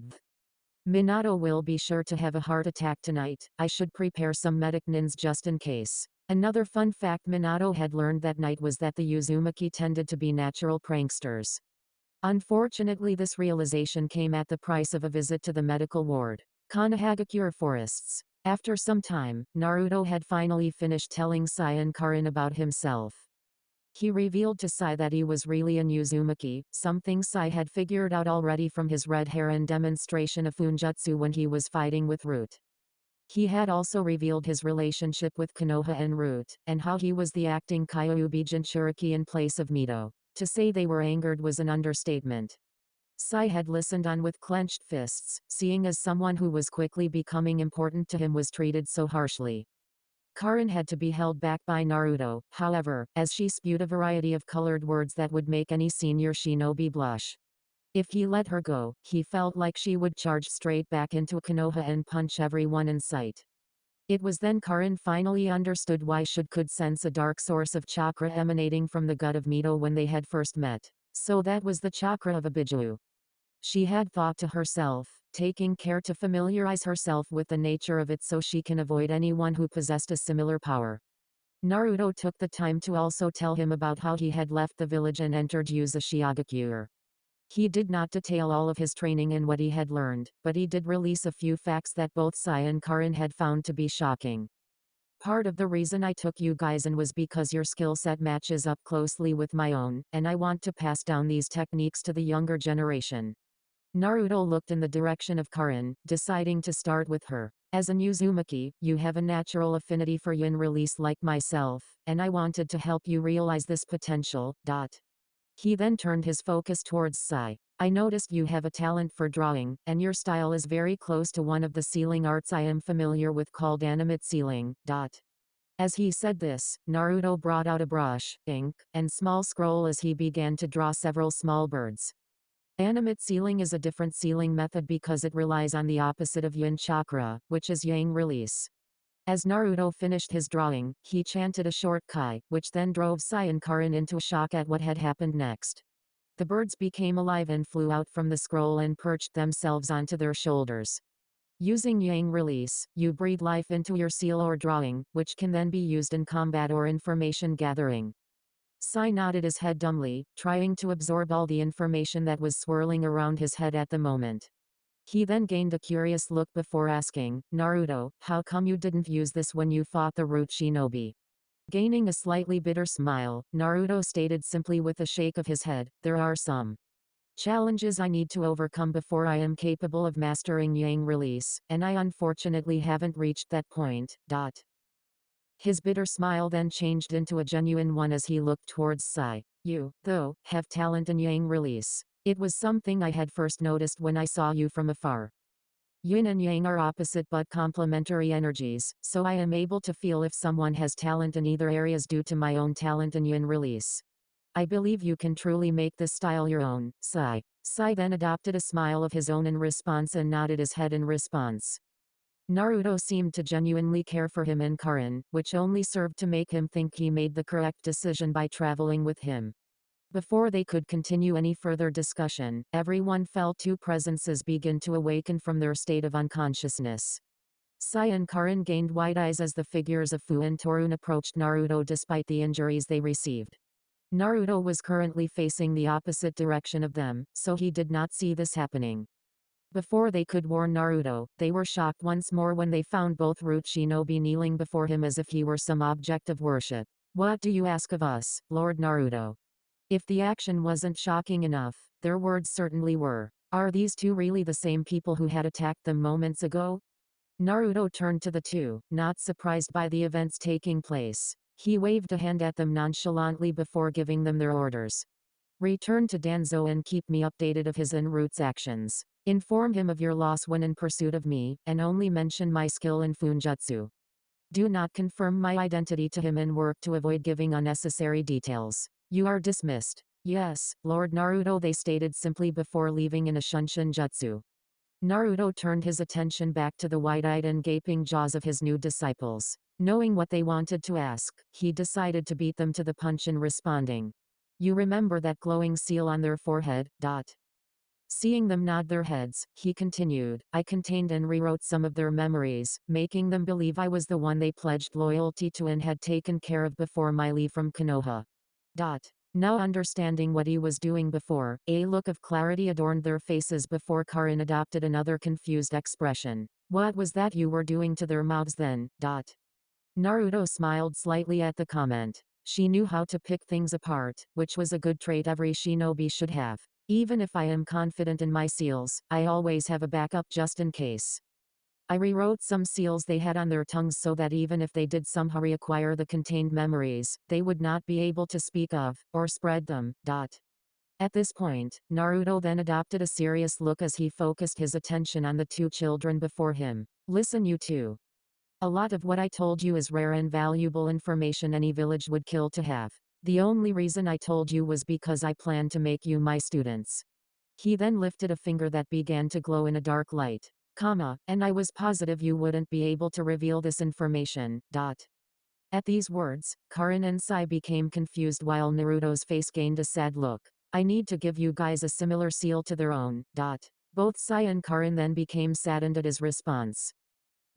Minato will be sure to have a heart attack tonight. I should prepare some medicines just in case. Another fun fact Minato had learned that night was that the Uzumaki tended to be natural pranksters. Unfortunately, this realization came at the price of a visit to the medical ward. Kanahagakure forests. After some time, Naruto had finally finished telling Sai and Karin about himself. He revealed to Sai that he was really an Uzumaki, something Sai had figured out already from his red hair and demonstration of Funjutsu when he was fighting with Root. He had also revealed his relationship with Konoha and Root, and how he was the acting Kyuubi Jinchuriki in place of Mito. To say they were angered was an understatement. Sai had listened on with clenched fists, seeing as someone who was quickly becoming important to him was treated so harshly. Karin had to be held back by Naruto, however, as she spewed a variety of colored words that would make any senior shinobi blush. If he let her go, he felt like she would charge straight back into Konoha and punch everyone in sight. It was then Karin finally understood why she could sense a dark source of chakra emanating from the gut of Mito when they had first met. So that was the chakra of Abiju. She had thought to herself, taking care to familiarize herself with the nature of it so she can avoid anyone who possessed a similar power. Naruto took the time to also tell him about how he had left the village and entered Uzashigakure. He did not detail all of his training and what he had learned, but he did release a few facts that both Sai and Karin had found to be shocking. Part of the reason I took you guys in was because your skill set matches up closely with my own, and I want to pass down these techniques to the younger generation. Naruto looked in the direction of Karin, deciding to start with her. As an Uzumaki, you have a natural affinity for yin release like myself, and I wanted to help you realize this potential. He then turned his focus towards Sai. I noticed you have a talent for drawing, and your style is very close to one of the sealing arts I am familiar with called animate sealing. As he said this, Naruto brought out a brush, ink, and small scroll as he began to draw several small birds. Animate sealing is a different sealing method because it relies on the opposite of yin chakra, which is yang release. As Naruto finished his drawing, he chanted a short kai, which then drove Sai and Karin into shock at what had happened next. The birds became alive and flew out from the scroll and perched themselves onto their shoulders. Using yang release, you breathe life into your seal or drawing, which can then be used in combat or information gathering. Sai nodded his head dumbly, trying to absorb all the information that was swirling around his head at the moment. He then gained a curious look before asking, Naruto, how come you didn't use this when you fought the Root Shinobi? Gaining a slightly bitter smile, Naruto stated simply with a shake of his head, there are some challenges I need to overcome before I am capable of mastering yang release, and I unfortunately haven't reached that point. His bitter smile then changed into a genuine one as he looked towards Sai. You, though, have talent in yang release. It was something I had first noticed when I saw you from afar. Yin and yang are opposite but complementary energies, so I am able to feel if someone has talent in either areas due to my own talent in yin release. I believe you can truly make this style your own, Sai. Sai then adopted a smile of his own in response and nodded his head in response. Naruto seemed to genuinely care for him and Karin, which only served to make him think he made the correct decision by traveling with him. Before they could continue any further discussion, everyone felt two presences begin to awaken from their state of unconsciousness. Sai and Karin gained wide eyes as the figures of Fu and Torun approached Naruto despite the injuries they received. Naruto was currently facing the opposite direction of them, so he did not see this happening. Before they could warn Naruto, they were shocked once more when they found both Root Shinobi kneeling before him as if he were some object of worship. What do you ask of us, Lord Naruto? If the action wasn't shocking enough, their words certainly were. Are these two really the same people who had attacked them moments ago? Naruto turned to the two, not surprised by the events taking place. He waved a hand at them nonchalantly before giving them their orders. Return to Danzo and keep me updated of his en route's actions. Inform him of your loss when in pursuit of me, and only mention my skill in Funjutsu. Do not confirm my identity to him and work to avoid giving unnecessary details. You are dismissed. Yes, Lord Naruto, they stated simply before leaving in a Shunshin jutsu. Naruto turned his attention back to the wide-eyed and gaping jaws of his new disciples. Knowing what they wanted to ask, he decided to beat them to the punch in responding. You remember that glowing seal on their forehead? Seeing them nod their heads, he continued, I contained and rewrote some of their memories, making them believe I was the one they pledged loyalty to and had taken care of before my leave from Konoha. Now understanding what he was doing before, a look of clarity adorned their faces before Karin adopted another confused expression. What was that you were doing to their mouths then? Naruto smiled slightly at the comment. She knew how to pick things apart, which was a good trait every shinobi should have. Even if I am confident in my seals, I always have a backup just in case. I rewrote some seals they had on their tongues so that even if they did somehow reacquire the contained memories, they would not be able to speak of, or spread them. At this point, Naruto then adopted a serious look as he focused his attention on the two children before him. Listen, you two. A lot of what I told you is rare and valuable information any village would kill to have. The only reason I told you was because I planned to make you my students. He then lifted a finger that began to glow in a dark light. And I was positive you wouldn't be able to reveal this information. At these words, Karin and Sai became confused while Naruto's face gained a sad look. I need to give you guys a similar seal to their own. Both Sai and Karin then became saddened at his response.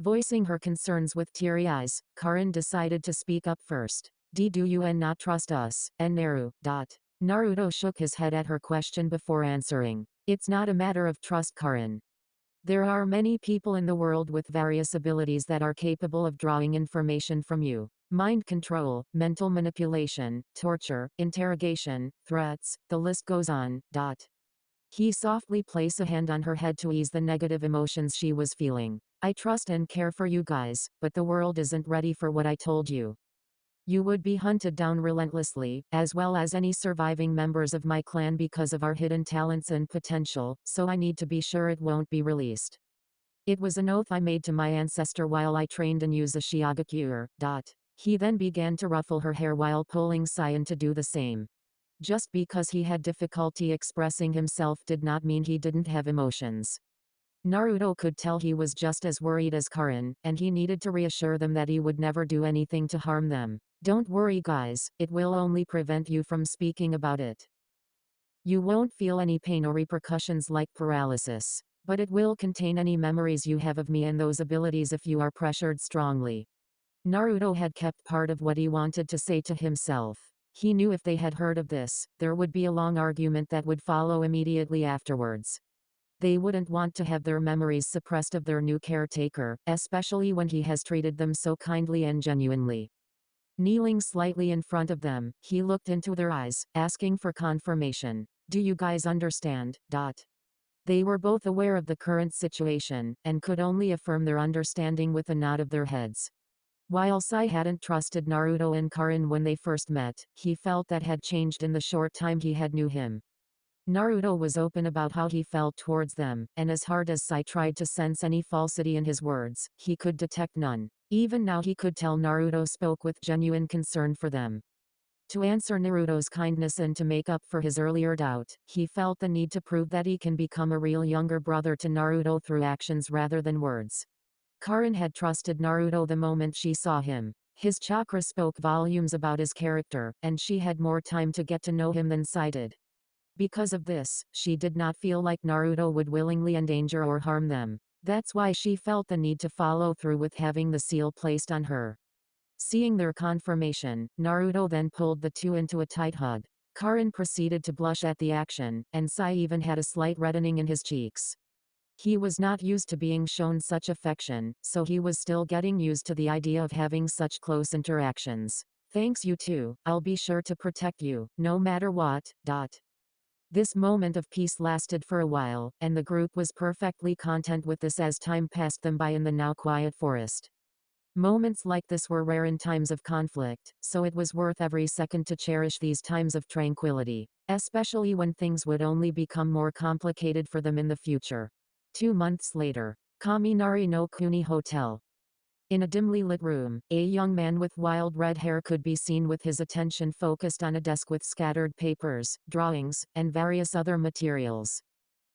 Voicing her concerns with teary eyes, Karin decided to speak up first. Do you not trust us, and Naru? Naruto shook his head at her question before answering. It's not a matter of trust, Karin. There are many people in the world with various abilities that are capable of drawing information from you. Mind control, mental manipulation, torture, interrogation, threats, the list goes on. He softly placed a hand on her head to ease the negative emotions she was feeling. I trust and care for you guys, but the world isn't ready for what I told you. You would be hunted down relentlessly, as well as any surviving members of my clan because of our hidden talents and potential, so I need to be sure it won't be released. It was an oath I made to my ancestor while I trained and used a Shiagakure. He then began to ruffle her hair while pulling Saiyan to do the same. Just because he had difficulty expressing himself did not mean he didn't have emotions. Naruto could tell he was just as worried as Karin, and he needed to reassure them that he would never do anything to harm them. Don't worry guys, it will only prevent you from speaking about it. You won't feel any pain or repercussions like paralysis. But it will contain any memories you have of me and those abilities if you are pressured strongly. Naruto had kept part of what he wanted to say to himself. He knew if they had heard of this, there would be a long argument that would follow immediately afterwards. They wouldn't want to have their memories suppressed of their new caretaker, especially when he has treated them so kindly and genuinely. Kneeling slightly in front of them, he looked into their eyes, asking for confirmation. Do you guys understand? They were both aware of the current situation, and could only affirm their understanding with a nod of their heads. While Sai hadn't trusted Naruto and Karin when they first met, he felt that had changed in the short time he had knew him. Naruto was open about how he felt towards them, and as hard as Sai tried to sense any falsity in his words, he could detect none. Even now he could tell Naruto spoke with genuine concern for them. To answer Naruto's kindness and to make up for his earlier doubt, he felt the need to prove that he can become a real younger brother to Naruto through actions rather than words. Karin had trusted Naruto the moment she saw him. His chakra spoke volumes about his character, and she had more time to get to know him than Sai did. Because of this, she did not feel like Naruto would willingly endanger or harm them. That's why she felt the need to follow through with having the seal placed on her. Seeing their confirmation, Naruto then pulled the two into a tight hug. Karin proceeded to blush at the action, and Sai even had a slight reddening in his cheeks. He was not used to being shown such affection, so he was still getting used to the idea of having such close interactions. Thanks you too, I'll be sure to protect you, no matter what. This moment of peace lasted for a while, and the group was perfectly content with this as time passed them by in the now quiet forest. Moments like this were rare in times of conflict, so it was worth every second to cherish these times of tranquility, especially when things would only become more complicated for them in the future. 2 months later, Kaminari no Kuni Hotel. In a dimly lit room, a young man with wild red hair could be seen with his attention focused on a desk with scattered papers, drawings, and various other materials.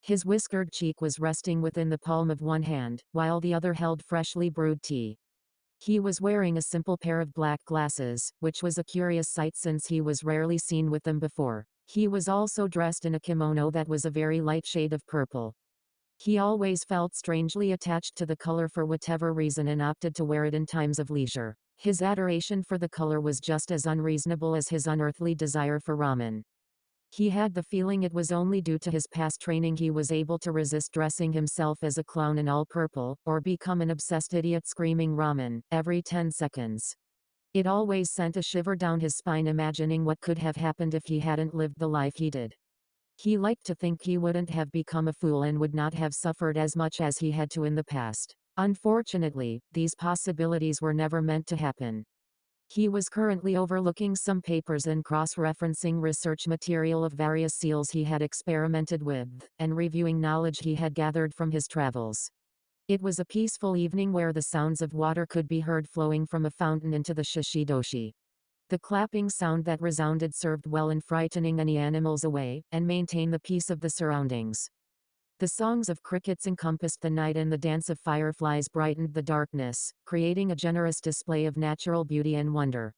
His whiskered cheek was resting within the palm of one hand, while the other held freshly brewed tea. He was wearing a simple pair of black glasses, which was a curious sight since he was rarely seen with them before. He was also dressed in a kimono that was a very light shade of purple. He always felt strangely attached to the color for whatever reason and opted to wear it in times of leisure. His adoration for the color was just as unreasonable as his unearthly desire for ramen. He had the feeling it was only due to his past training he was able to resist dressing himself as a clown in all purple, or become an obsessed idiot screaming ramen every 10 seconds. It always sent a shiver down his spine imagining what could have happened if he hadn't lived the life he did. He liked to think he wouldn't have become a fool and would not have suffered as much as he had to in the past. Unfortunately, these possibilities were never meant to happen. He was currently overlooking some papers and cross-referencing research material of various seals he had experimented with, and reviewing knowledge he had gathered from his travels. It was a peaceful evening where the sounds of water could be heard flowing from a fountain into the shishidoshi. The clapping sound that resounded served well in frightening any animals away, and maintain the peace of the surroundings. The songs of crickets encompassed the night and the dance of fireflies brightened the darkness, creating a generous display of natural beauty and wonder.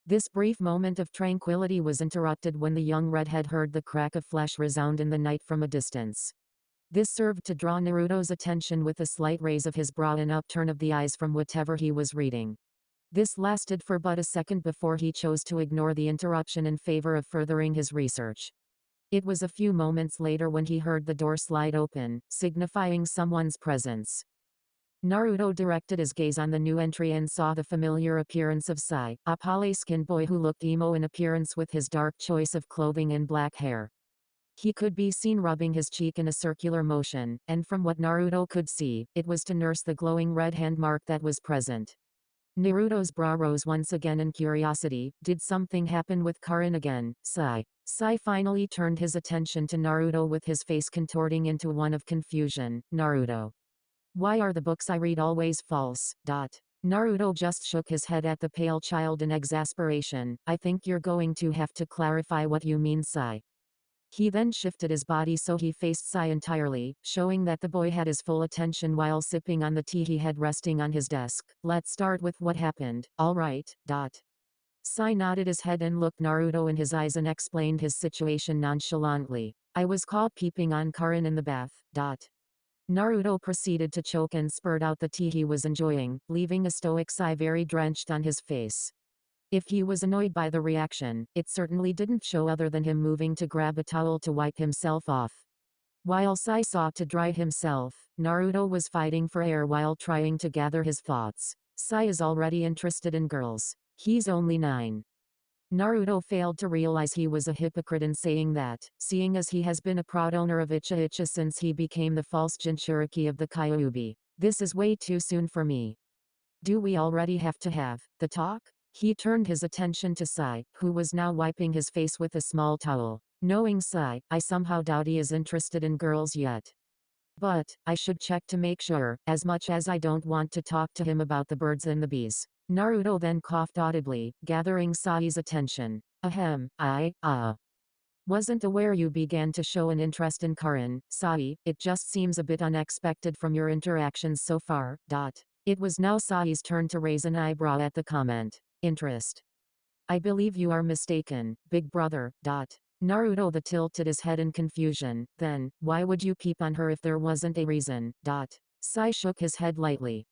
This brief moment of tranquility was interrupted when the young redhead heard the crack of flesh resound in the night from a distance. This served to draw Naruto's attention with a slight raise of his brow and upturn of the eyes from whatever he was reading. This lasted for but a second before he chose to ignore the interruption in favor of furthering his research. It was a few moments later when he heard the door slide open, signifying someone's presence. Naruto directed his gaze on the new entry and saw the familiar appearance of Sai, a pale-skinned boy who looked emo in appearance with his dark choice of clothing and black hair. He could be seen rubbing his cheek in a circular motion, and from what Naruto could see, it was to nurse the glowing red hand mark that was present. Naruto's brow rose once again in curiosity. Did something happen with Karin again? Sai finally turned his attention to Naruto with his face contorting into one of confusion. Naruto. Why are the books I read always false? Naruto just shook his head at the pale child in exasperation. I think you're going to have to clarify what you mean, Sai. He then shifted his body so he faced Sai entirely, showing that the boy had his full attention while sipping on the tea he had resting on his desk. Let's start with what happened, alright. Sai nodded his head and looked Naruto in his eyes and explained his situation nonchalantly. I was caught peeping on Karin in the bath. Naruto proceeded to choke and spurt out the tea he was enjoying, leaving a stoic Sai very drenched on his face. If he was annoyed by the reaction, it certainly didn't show other than him moving to grab a towel to wipe himself off. While Sai sought to dry himself, Naruto was fighting for air while trying to gather his thoughts. Sai is already interested in girls. He's only 9. Naruto failed to realize he was a hypocrite in saying that, seeing as he has been a proud owner of Icha Icha since he became the false Jinchuriki of the Kyuubi. This is way too soon for me. Do we already have to have the talk? He turned his attention to Sai, who was now wiping his face with a small towel. Knowing Sai, I somehow doubt he is interested in girls yet. But, I should check to make sure, as much as I don't want to talk to him about the birds and the bees. Naruto then coughed audibly, gathering Sai's attention. Ahem, wasn't aware you began to show an interest in Karin, Sai. It just seems a bit unexpected from your interactions so far. It was now Sai's turn to raise an eyebrow at the comment. Interest. I believe you are mistaken, big brother. Naruto tilted his head in confusion. Then, why would you peep on her if there wasn't a reason? Sai shook his head lightly.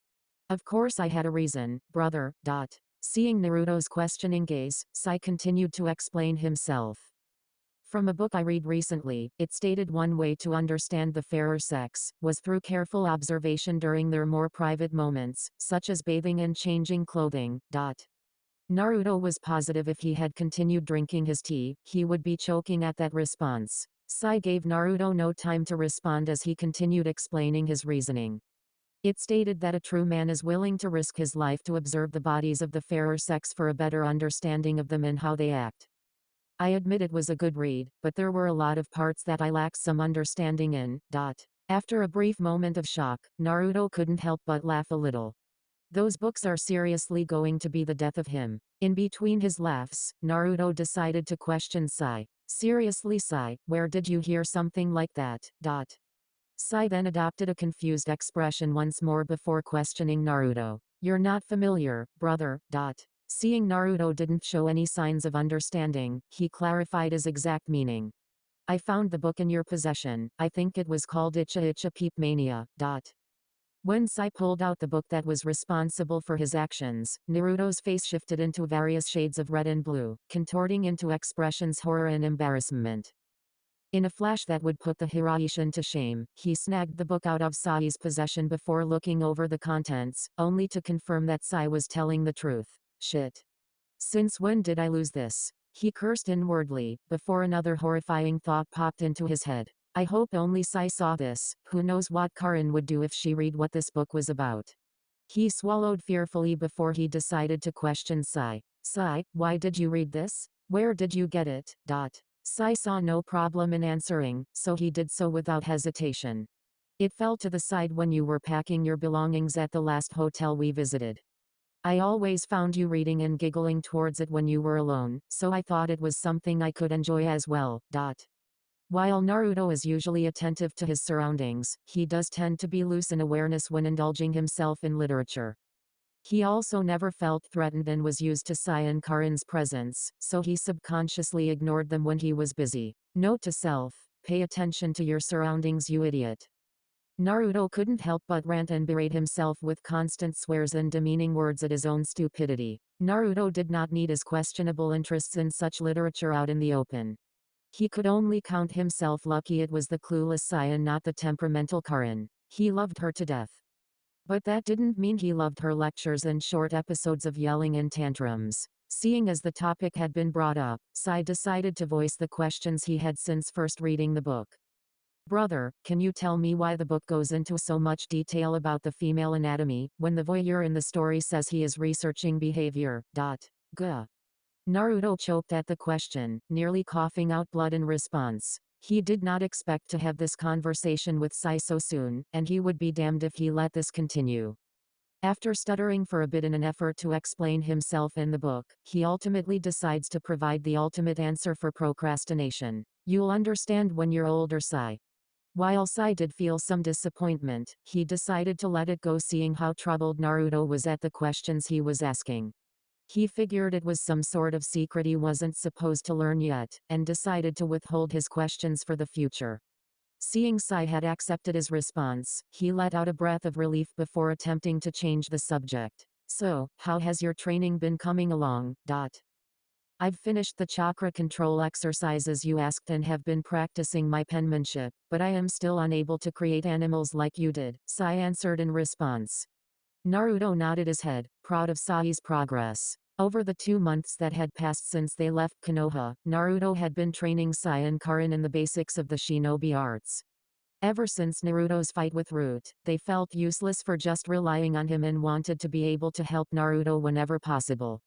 Of course I had a reason, brother. Seeing Naruto's questioning gaze, Sai continued to explain himself. From a book I read recently, it stated one way to understand the fairer sex was through careful observation during their more private moments, such as bathing and changing clothing. Naruto was positive if he had continued drinking his tea, he would be choking at that response. Sai gave Naruto no time to respond as he continued explaining his reasoning. It stated that a true man is willing to risk his life to observe the bodies of the fairer sex for a better understanding of them and how they act. I admit it was a good read, but there were a lot of parts that I lacked some understanding in. After a brief moment of shock, Naruto couldn't help but laugh a little. Those books are seriously going to be the death of him. In between his laughs, Naruto decided to question Sai. Seriously, Sai, where did you hear something like that? Sai then adopted a confused expression once more before questioning Naruto. You're not familiar, brother. Seeing Naruto didn't show any signs of understanding, he clarified his exact meaning. I found the book in your possession. I think it was called Icha Icha Peep Mania. When Sai pulled out the book that was responsible for his actions, Naruto's face shifted into various shades of red and blue, contorting into expressions horror and embarrassment. In a flash that would put the Hiraishin to shame, he snagged the book out of Sai's possession before looking over the contents, only to confirm that Sai was telling the truth. Shit. Since when did I lose this? He cursed inwardly, before another horrifying thought popped into his head. I hope only Sai saw this. Who knows what Karin would do if she read what this book was about. He swallowed fearfully before he decided to question Sai. Sai, why did you read this? Where did you get it? Sai saw no problem in answering, so he did so without hesitation. It fell to the side when you were packing your belongings at the last hotel we visited. I always found you reading and giggling towards it when you were alone, so I thought it was something I could enjoy as well. While Naruto is usually attentive to his surroundings, he does tend to be loose in awareness when indulging himself in literature. He also never felt threatened and was used to Sai and Karin's presence, so he subconsciously ignored them when he was busy. Note to self: pay attention to your surroundings, you idiot. Naruto couldn't help but rant and berate himself with constant swears and demeaning words at his own stupidity. Naruto did not need his questionable interests in such literature out in the open. He could only count himself lucky it was the clueless Sai and not the temperamental Karin. He loved her to death. But that didn't mean he loved her lectures and short episodes of yelling and tantrums. Seeing as the topic had been brought up, Sai decided to voice the questions he had since first reading the book. Brother, can you tell me why the book goes into so much detail about the female anatomy, when the voyeur in the story says he is researching behavior? Gah. Naruto choked at the question, nearly coughing out blood in response. He did not expect to have this conversation with Sai so soon, and he would be damned if he let this continue. After stuttering for a bit in an effort to explain himself in the book, he ultimately decides to provide the ultimate answer for procrastination. You'll understand when you're older, Sai. While Sai did feel some disappointment, he decided to let it go, seeing how troubled Naruto was at the questions he was asking. He figured it was some sort of secret he wasn't supposed to learn yet, and decided to withhold his questions for the future. Seeing Sai had accepted his response, he let out a breath of relief before attempting to change the subject. So, how has your training been coming along? I've finished the chakra control exercises you asked and have been practicing my penmanship, but I am still unable to create animals like you did, Sai answered in response. Naruto nodded his head, proud of Sai's progress. Over the 2 months that had passed since they left Konoha, Naruto had been training Sai and Karin in the basics of the shinobi arts. Ever since Naruto's fight with Root, they felt useless for just relying on him and wanted to be able to help Naruto whenever possible.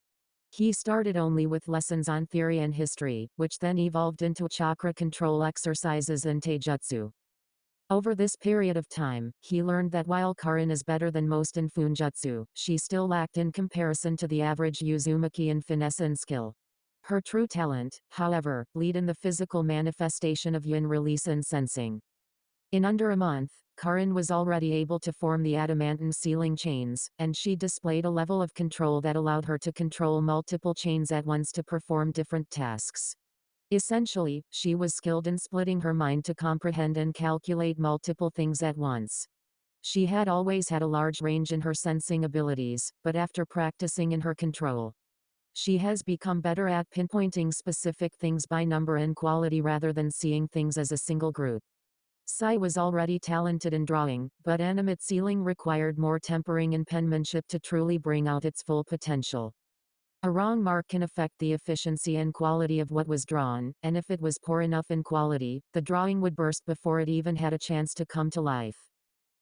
He started only with lessons on theory and history, which then evolved into chakra control exercises and taijutsu. Over this period of time, he learned that while Karin is better than most in Funjutsu, she still lacked in comparison to the average Uzumaki in finesse and skill. Her true talent, however, lay in the physical manifestation of yin release and sensing. In under a month, Karin was already able to form the adamantine sealing chains, and she displayed a level of control that allowed her to control multiple chains at once to perform different tasks. Essentially, she was skilled in splitting her mind to comprehend and calculate multiple things at once. She had always had a large range in her sensing abilities, but after practicing in her control, she has become better at pinpointing specific things by number and quality rather than seeing things as a single group. Sai was already talented in drawing, but animate sealing required more tempering and penmanship to truly bring out its full potential. A wrong mark can affect the efficiency and quality of what was drawn, and if it was poor enough in quality, the drawing would burst before it even had a chance to come to life.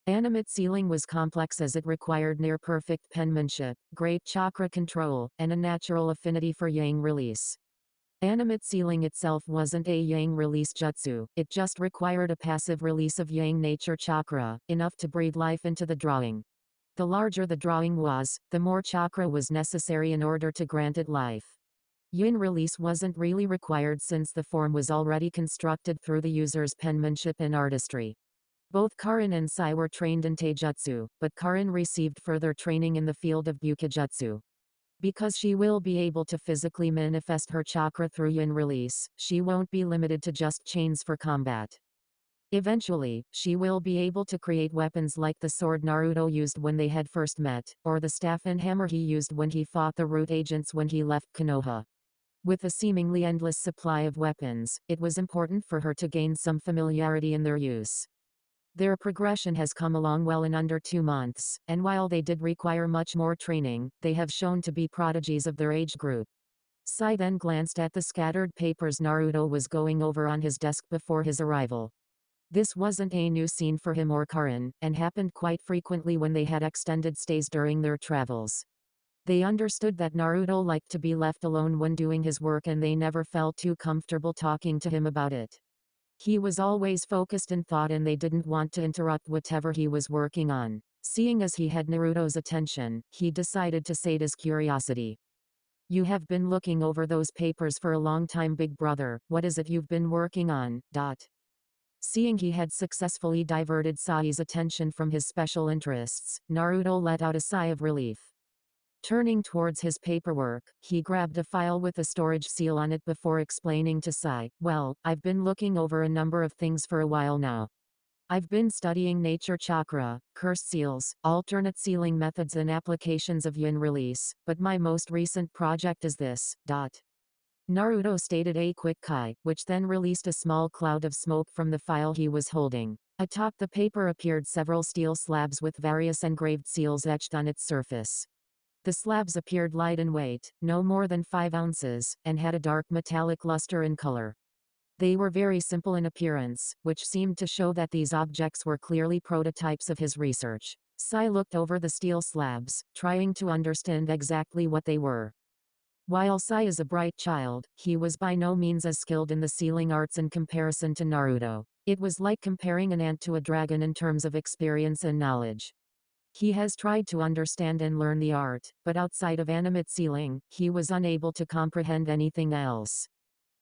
Animate sealing was complex as it required near-perfect penmanship, great chakra control, and a natural affinity for yang release. Animate sealing itself wasn't a yang release jutsu, it just required a passive release of yang nature chakra, enough to breathe life into the drawing. The larger the drawing was, the more chakra was necessary in order to grant it life. Yin release wasn't really required since the form was already constructed through the user's penmanship and artistry. Both Karin and Sai were trained in taijutsu, but Karin received further training in the field of bukijutsu. Because she will be able to physically manifest her chakra through yin release, she won't be limited to just chains for combat. Eventually, she will be able to create weapons like the sword Naruto used when they had first met, or the staff and hammer he used when he fought the root agents when he left Konoha. With a seemingly endless supply of weapons, it was important for her to gain some familiarity in their use. Their progression has come along well in under 2 months, and while they did require much more training, they have shown to be prodigies of their age group. Sai then glanced at the scattered papers Naruto was going over on his desk before his arrival. This wasn't a new scene for him or Karin, and happened quite frequently when they had extended stays during their travels. They understood that Naruto liked to be left alone when doing his work and they never felt too comfortable talking to him about it. He was always focused in thought and they didn't want to interrupt whatever he was working on. Seeing as he had Naruto's attention, he decided to sate his curiosity. "You have been looking over those papers for a long time, big brother. What is it you've been working on?" Seeing he had successfully diverted Sai's attention from his special interests, Naruto let out a sigh of relief. Turning towards his paperwork, he grabbed a file with a storage seal on it before explaining to Sai, "Well, I've been looking over a number of things for a while now. I've been studying nature chakra, cursed seals, alternate sealing methods and applications of yin release, but my most recent project is this. Naruto stated a quick kai, which then released a small cloud of smoke from the file he was holding. Atop the paper appeared several steel slabs with various engraved seals etched on its surface. The slabs appeared light in weight, no more than 5 ounces, and had a dark metallic luster in color. They were very simple in appearance, which seemed to show that these objects were clearly prototypes of his research. Sai looked over the steel slabs, trying to understand exactly what they were. While Sai is a bright child, he was by no means as skilled in the sealing arts in comparison to Naruto. It was like comparing an ant to a dragon in terms of experience and knowledge. He has tried to understand and learn the art, but outside of animate sealing, he was unable to comprehend anything else.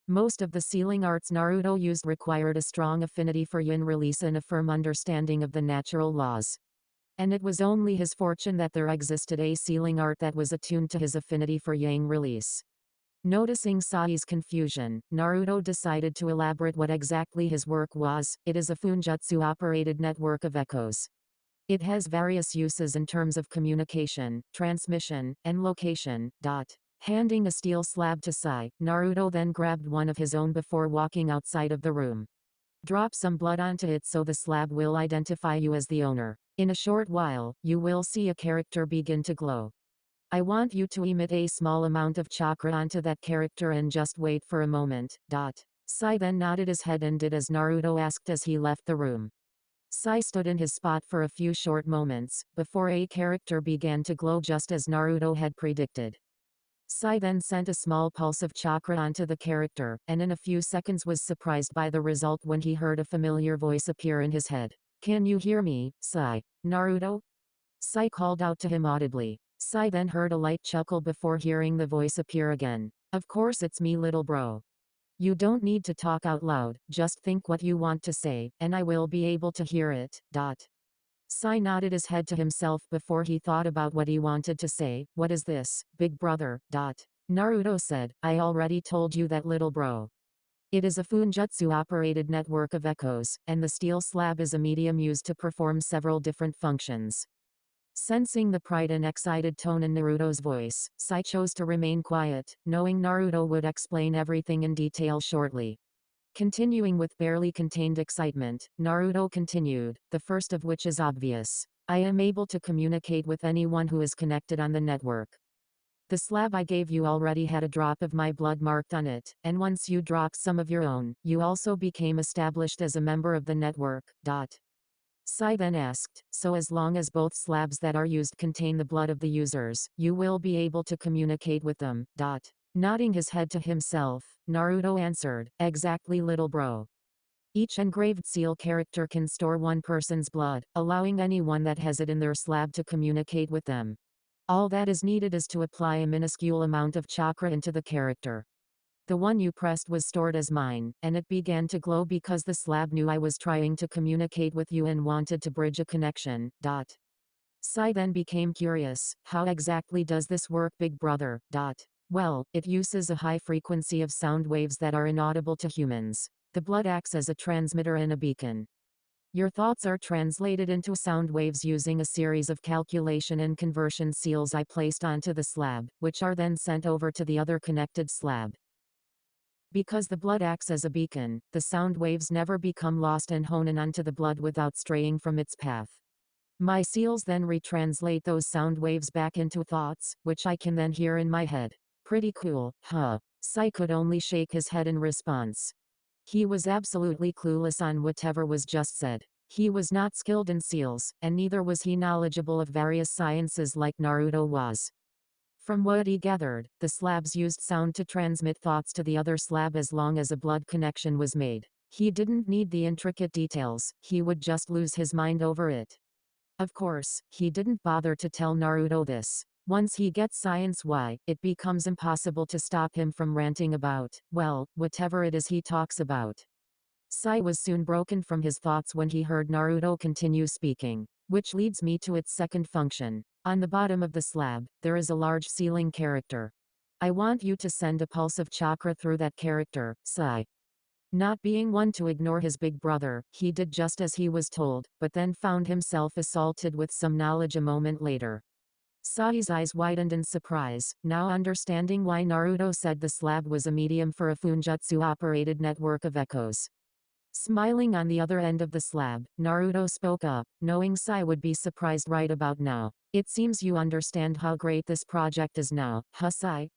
Most of the sealing arts Naruto used required a strong affinity for yin release and a firm understanding of the natural laws. And it was only his fortune that there existed a sealing art that was attuned to his affinity for yang release. Noticing Sai's confusion, Naruto decided to elaborate what exactly his work was. It is a funjutsu-operated network of echoes. It has various uses in terms of communication, transmission, and location. Handing a steel slab to Sai, Naruto then grabbed one of his own before walking outside of the room. "Drop some blood onto it so the slab will identify you as the owner. In a short while, you will see a character begin to glow. I want you to emit a small amount of chakra onto that character and just wait for a moment." Sai then nodded his head and did as Naruto asked as he left the room. Sai stood in his spot for a few short moments, before a character began to glow just as Naruto had predicted. Sai then sent a small pulse of chakra onto the character, and in a few seconds was surprised by the result when he heard a familiar voice appear in his head. "Can you hear me, Sai? Naruto?" Sai called out to him audibly. Sai then heard a light chuckle before hearing the voice appear again. "Of course it's me, little bro. You don't need to talk out loud, just think what you want to say, and I will be able to hear it." Sai nodded his head to himself before he thought about what he wanted to say. "What is this, big brother?" Naruto said, "I already told you that, little bro. It is a funjutsu-operated network of echoes, and the steel slab is a medium used to perform several different functions." Sensing the pride and excited tone in Naruto's voice, Sai chose to remain quiet, knowing Naruto would explain everything in detail shortly. Continuing with barely contained excitement, Naruto continued, "The first of which is obvious. I am able to communicate with anyone who is connected on the network. The slab I gave you already had a drop of my blood marked on it, and once you dropped some of your own, you also became established as a member of the network." Sai then asked, "So as long as both slabs that are used contain the blood of the users, you will be able to communicate with them?" Nodding his head to himself, Naruto answered, "Exactly, little bro. Each engraved seal character can store one person's blood, allowing anyone that has it in their slab to communicate with them. All that is needed is to apply a minuscule amount of chakra into the character. The one you pressed was stored as mine, and it began to glow because the slab knew I was trying to communicate with you and wanted to bridge a connection. Sai then became curious. How exactly does this work, big brother? Well, it uses a high frequency of sound waves that are inaudible to humans. The blood acts as a transmitter and a beacon. Your thoughts are translated into sound waves using a series of calculation and conversion seals I placed onto the slab, which are then sent over to the other connected slab. Because the blood acts as a beacon, the sound waves never become lost and hone in onto the blood without straying from its path. My seals then retranslate those sound waves back into thoughts, which I can then hear in my head. Pretty cool, huh? Sai could only shake his head in response. He was absolutely clueless on whatever was just said. He was not skilled in seals, and neither was he knowledgeable of various sciences like Naruto was. From what he gathered, the slabs used sound to transmit thoughts to the other slab as long as a blood connection was made. He didn't need the intricate details, he would just lose his mind over it. Of course, he didn't bother to tell Naruto this. Once he gets science why, it becomes impossible to stop him from ranting about, well, whatever it is he talks about. Sai was soon broken from his thoughts when he heard Naruto continue speaking. Which leads me to its second function. On the bottom of the slab, there is a large ceiling character. I want you to send a pulse of chakra through that character, Sai. Not being one to ignore his big brother, he did just as he was told, but then found himself assaulted with some knowledge a moment later. Sai's eyes widened in surprise, now understanding why Naruto said the slab was a medium for a Funjutsu-operated network of echoes. Smiling on the other end of the slab, Naruto spoke up, knowing Sai would be surprised right about now. It seems you understand how great this project is now, huh Sai?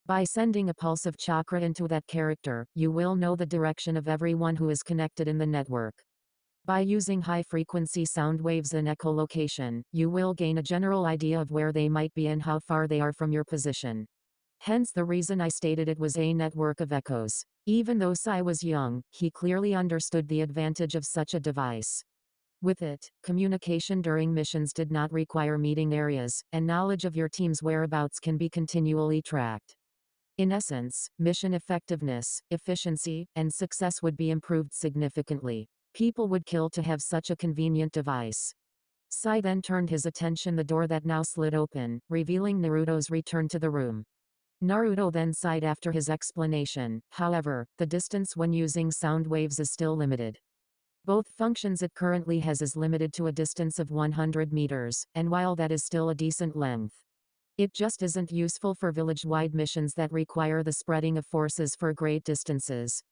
By sending a pulse of chakra into that character, you will know the direction of everyone who is connected in the network. By using high-frequency sound waves and echolocation, you will gain a general idea of where they might be and how far they are from your position. Hence the reason I stated it was a network of echoes. Even though Sai was young, he clearly understood the advantage of such a device. With it, communication during missions did not require meeting areas, and knowledge of your team's whereabouts can be continually tracked. In essence, mission effectiveness, efficiency, and success would be improved significantly. People would kill to have such a convenient device. Sai then turned his attention the door that now slid open, revealing Naruto's return to the room. Naruto then sighed after his explanation. However, the distance when using sound waves is still limited. Both functions it currently has is limited to a distance of 100 meters, and while that is still a decent length, it just isn't useful for village-wide missions that require the spreading of forces for great distances.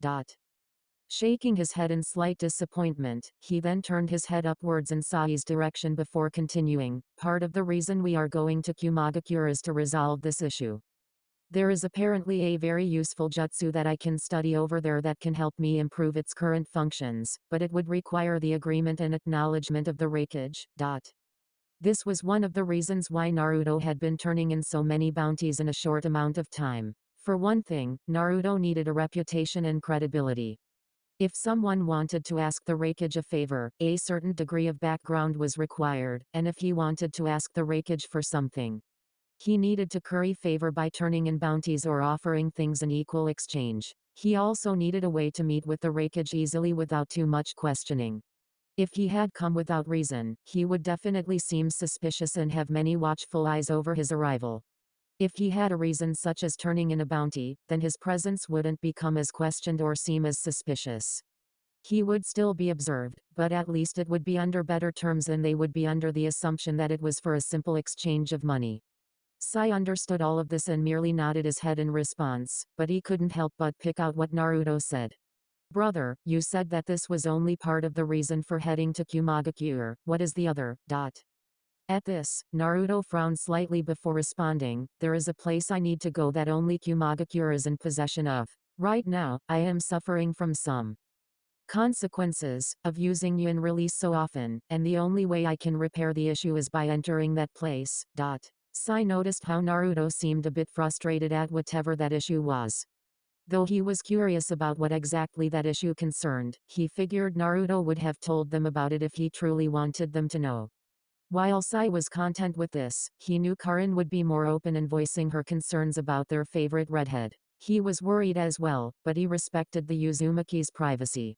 Shaking his head in slight disappointment, he then turned his head upwards in Sai's direction before continuing. Part of the reason we are going to Kumagakure is to resolve this issue. There is apparently a very useful jutsu that I can study over there that can help me improve its current functions, but it would require the agreement and acknowledgement of the Raikage. This was one of the reasons why Naruto had been turning in so many bounties in a short amount of time. For one thing, Naruto needed a reputation and credibility. If someone wanted to ask the Raikage a favor, a certain degree of background was required, and if he wanted to ask the Raikage for something, he needed to curry favor by turning in bounties or offering things in equal exchange. He also needed a way to meet with the Raikage easily without too much questioning. If he had come without reason, he would definitely seem suspicious and have many watchful eyes over his arrival. If he had a reason such as turning in a bounty, then his presence wouldn't become as questioned or seem as suspicious. He would still be observed, but at least it would be under better terms than they would be under the assumption that it was for a simple exchange of money. Sai understood all of this and merely nodded his head in response, but he couldn't help but pick out what Naruto said. Brother, you said that this was only part of the reason for heading to Kumagakure. What is the other? At this, Naruto frowned slightly before responding. There is a place I need to go that only Kumagakure is in possession of. Right now, I am suffering from some consequences of using Yun release so often, and the only way I can repair the issue is by entering that place. Sai noticed how Naruto seemed a bit frustrated at whatever that issue was. Though he was curious about what exactly that issue concerned, he figured Naruto would have told them about it if he truly wanted them to know. While Sai was content with this, he knew Karin would be more open in voicing her concerns about their favorite redhead. He was worried as well, but he respected the Uzumaki's privacy.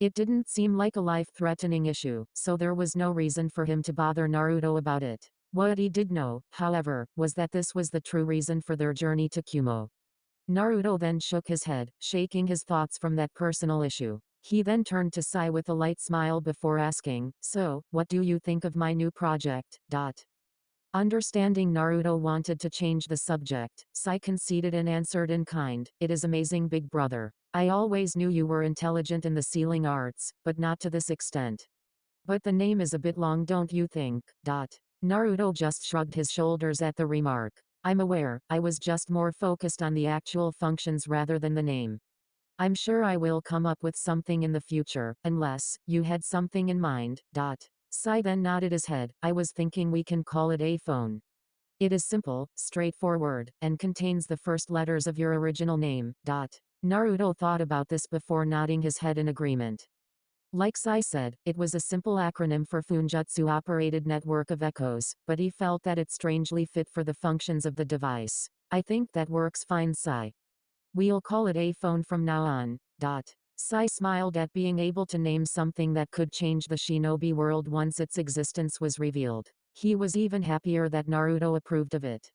It didn't seem like a life-threatening issue, so there was no reason for him to bother Naruto about it. What he did know, however, was that this was the true reason for their journey to Kumo. Naruto then shook his head, shaking his thoughts from that personal issue. He then turned to Sai with a light smile before asking, "So, what do you think of my new project?" Understanding Naruto wanted to change the subject, Sai conceded and answered in kind, "It is amazing, big brother. I always knew you were intelligent in the sealing arts, but not to this extent. But the name is a bit long, don't you think?" Naruto just shrugged his shoulders at the remark. "I'm aware, I was just more focused on the actual functions rather than the name. I'm sure I will come up with something in the future, unless you had something in mind." Sai then nodded his head. "I was thinking we can call it a phone. It is simple, straightforward, and contains the first letters of your original name." Naruto thought about this before nodding his head in agreement. Like Sai said, it was a simple acronym for Funjutsu-operated network of echoes, but he felt that it strangely fit for the functions of the device. "I think that works fine, Sai. We'll call it a phone from now on." Sai smiled at being able to name something that could change the shinobi world once its existence was revealed. He was even happier that Naruto approved of it.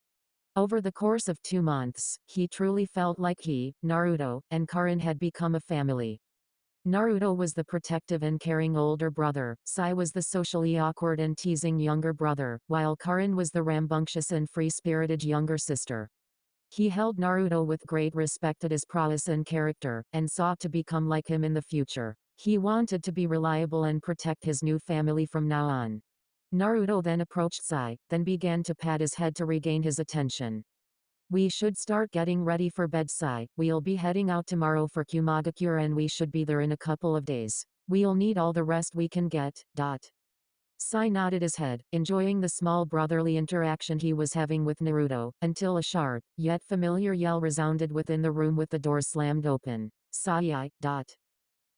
Over the course of 2 months, he truly felt like he, Naruto, and Karin had become a family. Naruto was the protective and caring older brother, Sai was the socially awkward and teasing younger brother, while Karin was the rambunctious and free-spirited younger sister. He held Naruto with great respect at his prowess and character, and sought to become like him in the future. He wanted to be reliable and protect his new family from now on. Naruto then approached Sai, then began to pat his head to regain his attention. "We should start getting ready for bed, Sai. We'll be heading out tomorrow for Kumagakure and we should be there in a couple of days. We'll need all the rest we can get." Sai nodded his head, enjoying the small brotherly interaction he was having with Naruto, until a sharp, yet familiar yell resounded within the room with the doors slammed open. "Sai!"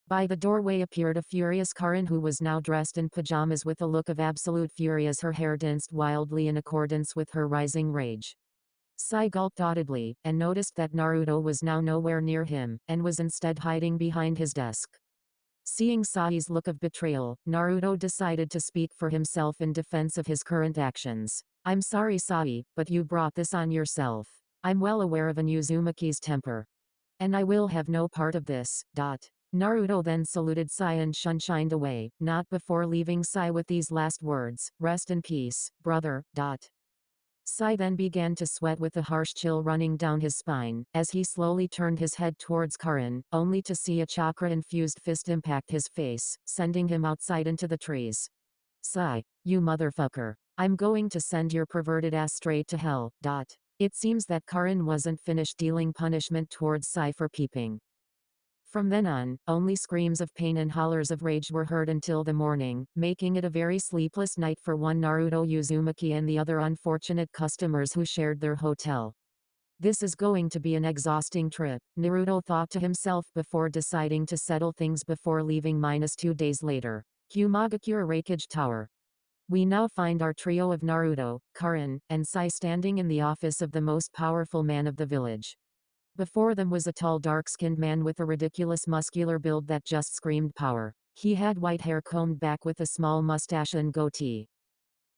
By the doorway appeared a furious Karin who was now dressed in pajamas with a look of absolute fury as her hair danced wildly in accordance with her rising rage. Sai gulped audibly, and noticed that Naruto was now nowhere near him, and was instead hiding behind his desk. Seeing Sai's look of betrayal, Naruto decided to speak for himself in defense of his current actions. "I'm sorry, Sai, but you brought this on yourself. I'm well aware of an Uzumaki's temper. And I will have no part of this." Naruto then saluted Sai and shined away, not before leaving Sai with these last words, "Rest in peace, brother." Sai then began to sweat with a harsh chill running down his spine, as he slowly turned his head towards Karin, only to see a chakra-infused fist impact his face, sending him outside into the trees. "Sai, you motherfucker. I'm going to send your perverted ass straight to hell." It seems that Karin wasn't finished dealing punishment towards Sai for peeping. From then on, only screams of pain and hollers of rage were heard until the morning, making it a very sleepless night for one Naruto Uzumaki and the other unfortunate customers who shared their hotel. "This is going to be an exhausting trip," Naruto thought to himself before deciding to settle things before leaving -2 days later. Kumagakure Raikage Tower. We now find our trio of Naruto, Karin, and Sai standing in the office of the most powerful man of the village. Before them was a tall dark-skinned man with a ridiculous muscular build that just screamed power. He had white hair combed back with a small mustache and goatee.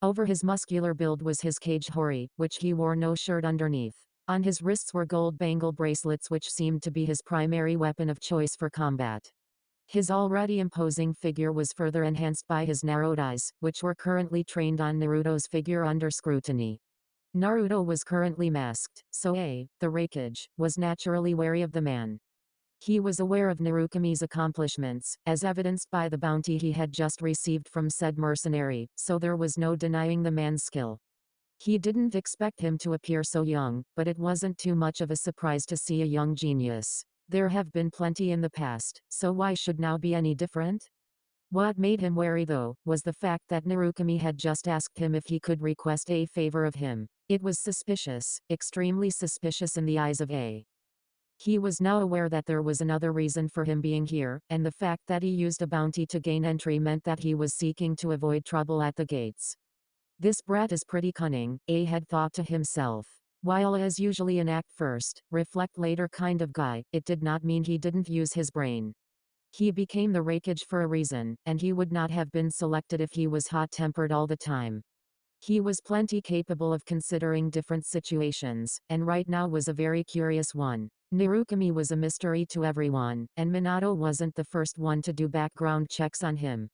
Over his muscular build was his cage hori, which he wore no shirt underneath. On his wrists were gold bangle bracelets which seemed to be his primary weapon of choice for combat. His already imposing figure was further enhanced by his narrowed eyes, which were currently trained on Naruto's figure under scrutiny. Naruto was currently masked, so the Raikage, was naturally wary of the man. He was aware of Narukami's accomplishments, as evidenced by the bounty he had just received from said mercenary, so there was no denying the man's skill. He didn't expect him to appear so young, but it wasn't too much of a surprise to see a young genius. There have been plenty in the past, so why should now be any different? What made him wary though, was the fact that Narukami had just asked him if he could request a favor of him. It was suspicious, extremely suspicious in the eyes of A. He was now aware that there was another reason for him being here, and the fact that he used a bounty to gain entry meant that he was seeking to avoid trouble at the gates. This brat is pretty cunning, A had thought to himself. While A is usually an act first, reflect later kind of guy, it did not mean he didn't use his brain. He became the rakeage for a reason, and he would not have been selected if he was hot-tempered all the time. He was plenty capable of considering different situations, and right now was a very curious one. Narukami was a mystery to everyone, and Minato wasn't the first one to do background checks on him.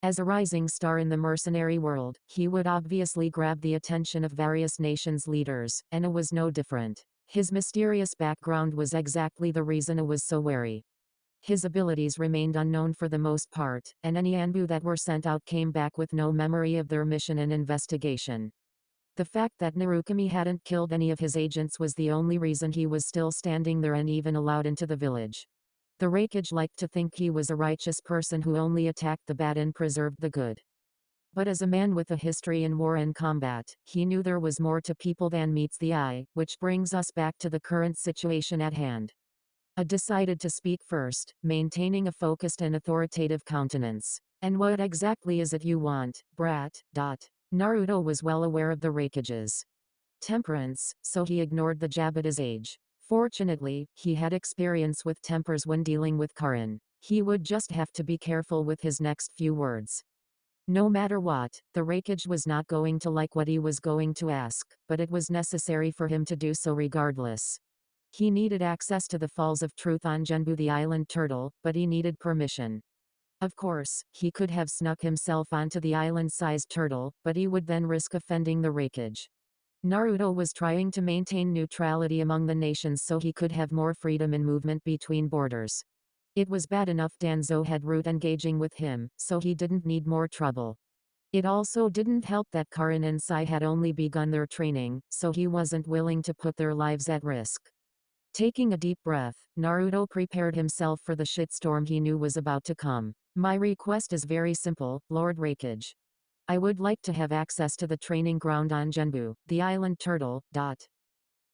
As a rising star in the mercenary world, he would obviously grab the attention of various nations' leaders, and A was no different. His mysterious background was exactly the reason A was so wary. His abilities remained unknown for the most part, and any Anbu that were sent out came back with no memory of their mission and investigation. The fact that Narukami hadn't killed any of his agents was the only reason he was still standing there and even allowed into the village. The Raikage liked to think he was a righteous person who only attacked the bad and preserved the good. But as a man with a history in war and combat, he knew there was more to people than meets the eye, which brings us back to the current situation at hand. A decided to speak first, maintaining a focused and authoritative countenance. And what exactly is it you want, brat? Naruto was well aware of the Raikage's temperance, so he ignored the jab at his age. Fortunately, he had experience with tempers when dealing with Karin. He would just have to be careful with his next few words. No matter what, the Raikage was not going to like what he was going to ask, but it was necessary for him to do so regardless. He needed access to the Falls of Truth on Genbu the island turtle, but he needed permission. Of course, he could have snuck himself onto the island-sized turtle, but he would then risk offending the Raikage. Naruto was trying to maintain neutrality among the nations so he could have more freedom in movement between borders. It was bad enough Danzo had root engaging with him, so he didn't need more trouble. It also didn't help that Karin and Sai had only begun their training, so he wasn't willing to put their lives at risk. Taking a deep breath, Naruto prepared himself for the shitstorm he knew was about to come. My request is very simple, Lord Raikage. I would like to have access to the training ground on Genbu, the island turtle.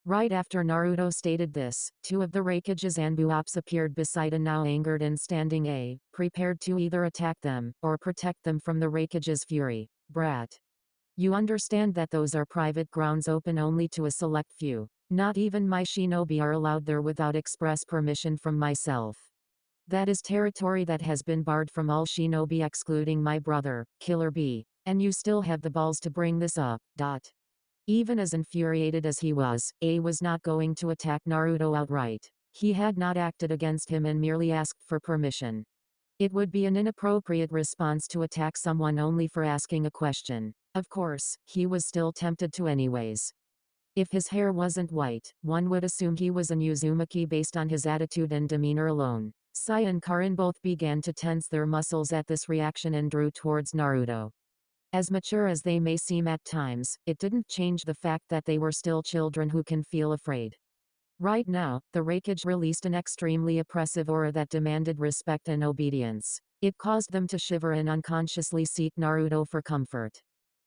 Right after Naruto stated this, two of the Raikage's Anbu ops appeared beside a now angered and standing A, prepared to either attack them, or protect them from the Raikage's fury. Brat. You understand that those are private grounds open only to a select few. Not even my shinobi are allowed there without express permission from myself. That is territory that has been barred from all shinobi excluding my brother, Killer B. And you still have the balls to bring this up. Even as infuriated as he was, A was not going to attack Naruto outright. He had not acted against him and merely asked for permission. It would be an inappropriate response to attack someone only for asking a question. Of course, he was still tempted to anyways. If his hair wasn't white, one would assume he was an Uzumaki based on his attitude and demeanor alone. Sai and Karin both began to tense their muscles at this reaction and drew towards Naruto. As mature as they may seem at times, it didn't change the fact that they were still children who can feel afraid. Right now, the Raikage released an extremely oppressive aura that demanded respect and obedience. It caused them to shiver and unconsciously seek Naruto for comfort.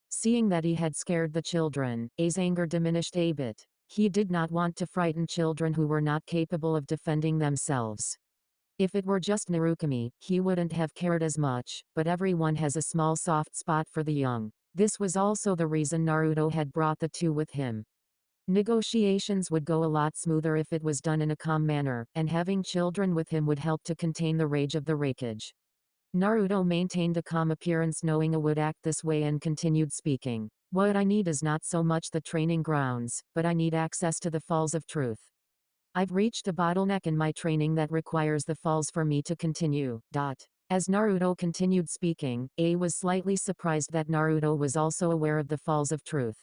Seeing that he had scared the children, A's anger diminished a bit. He did not want to frighten children who were not capable of defending themselves. If it were just Narukami, he wouldn't have cared as much, but everyone has a small soft spot for the young. This was also the reason Naruto had brought the two with him. Negotiations would go a lot smoother if it was done in a calm manner, and having children with him would help to contain the rage of the Raikage. Naruto maintained a calm appearance knowing A would act this way and continued speaking. What I need is not so much the training grounds, but I need access to the Falls of Truth. I've reached a bottleneck in my training that requires the falls for me to continue. As Naruto continued speaking, A was slightly surprised that Naruto was also aware of the Falls of Truth.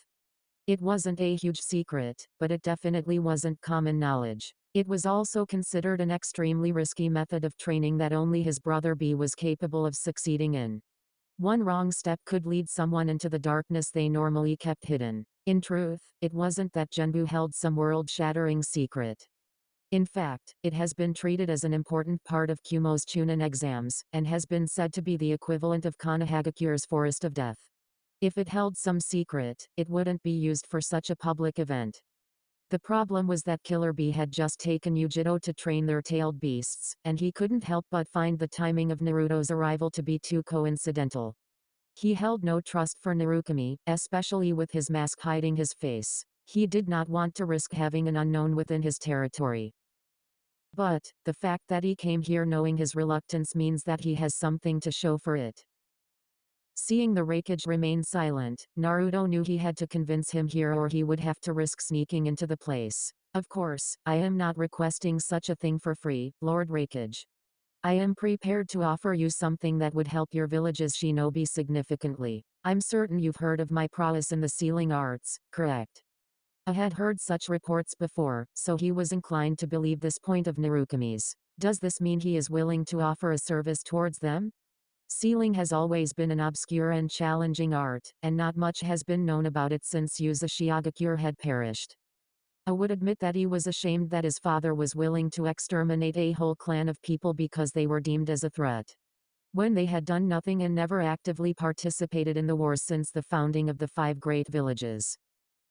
It wasn't a huge secret, but it definitely wasn't common knowledge. It was also considered an extremely risky method of training that only his brother B was capable of succeeding in. One wrong step could lead someone into the darkness they normally kept hidden. In truth, it wasn't that Genbu held some world-shattering secret. In fact, it has been treated as an important part of Kumo's Chunin exams, and has been said to be the equivalent of Konohagakure's Forest of Death. If it held some secret, it wouldn't be used for such a public event. The problem was that Killer Bee had just taken Yujiro to train their tailed beasts, and he couldn't help but find the timing of Naruto's arrival to be too coincidental. He held no trust for Narukami, especially with his mask hiding his face. He did not want to risk having an unknown within his territory. But, the fact that he came here knowing his reluctance means that he has something to show for it. Seeing the Raikage remain silent, Naruto knew he had to convince him here or he would have to risk sneaking into the place. Of course, I am not requesting such a thing for free, Lord Raikage. I am prepared to offer you something that would help your village's shinobi significantly. I'm certain you've heard of my prowess in the sealing arts, correct? I had heard such reports before, so he was inclined to believe this point of Narukami's. Does this mean he is willing to offer a service towards them? Sealing has always been an obscure and challenging art, and not much has been known about it since Yuza Shiogakure had perished. I would admit that he was ashamed that his father was willing to exterminate a whole clan of people because they were deemed as a threat. When they had done nothing and never actively participated in the wars since the founding of the 5 great villages.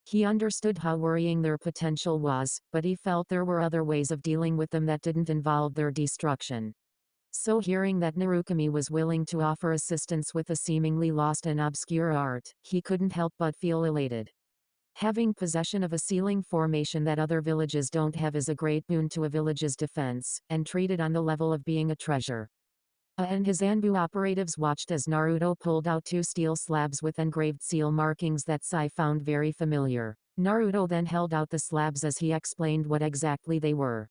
He understood how worrying their potential was, but he felt there were other ways of dealing with them that didn't involve their destruction. So hearing that Narukami was willing to offer assistance with a seemingly lost and obscure art, he couldn't help but feel elated. Having possession of a sealing formation that other villages don't have is a great boon to a village's defense, and treated on the level of being a treasure. And his Anbu operatives watched as Naruto pulled out 2 steel slabs with engraved seal markings that Sai found very familiar. Naruto then held out the slabs as he explained what exactly they were.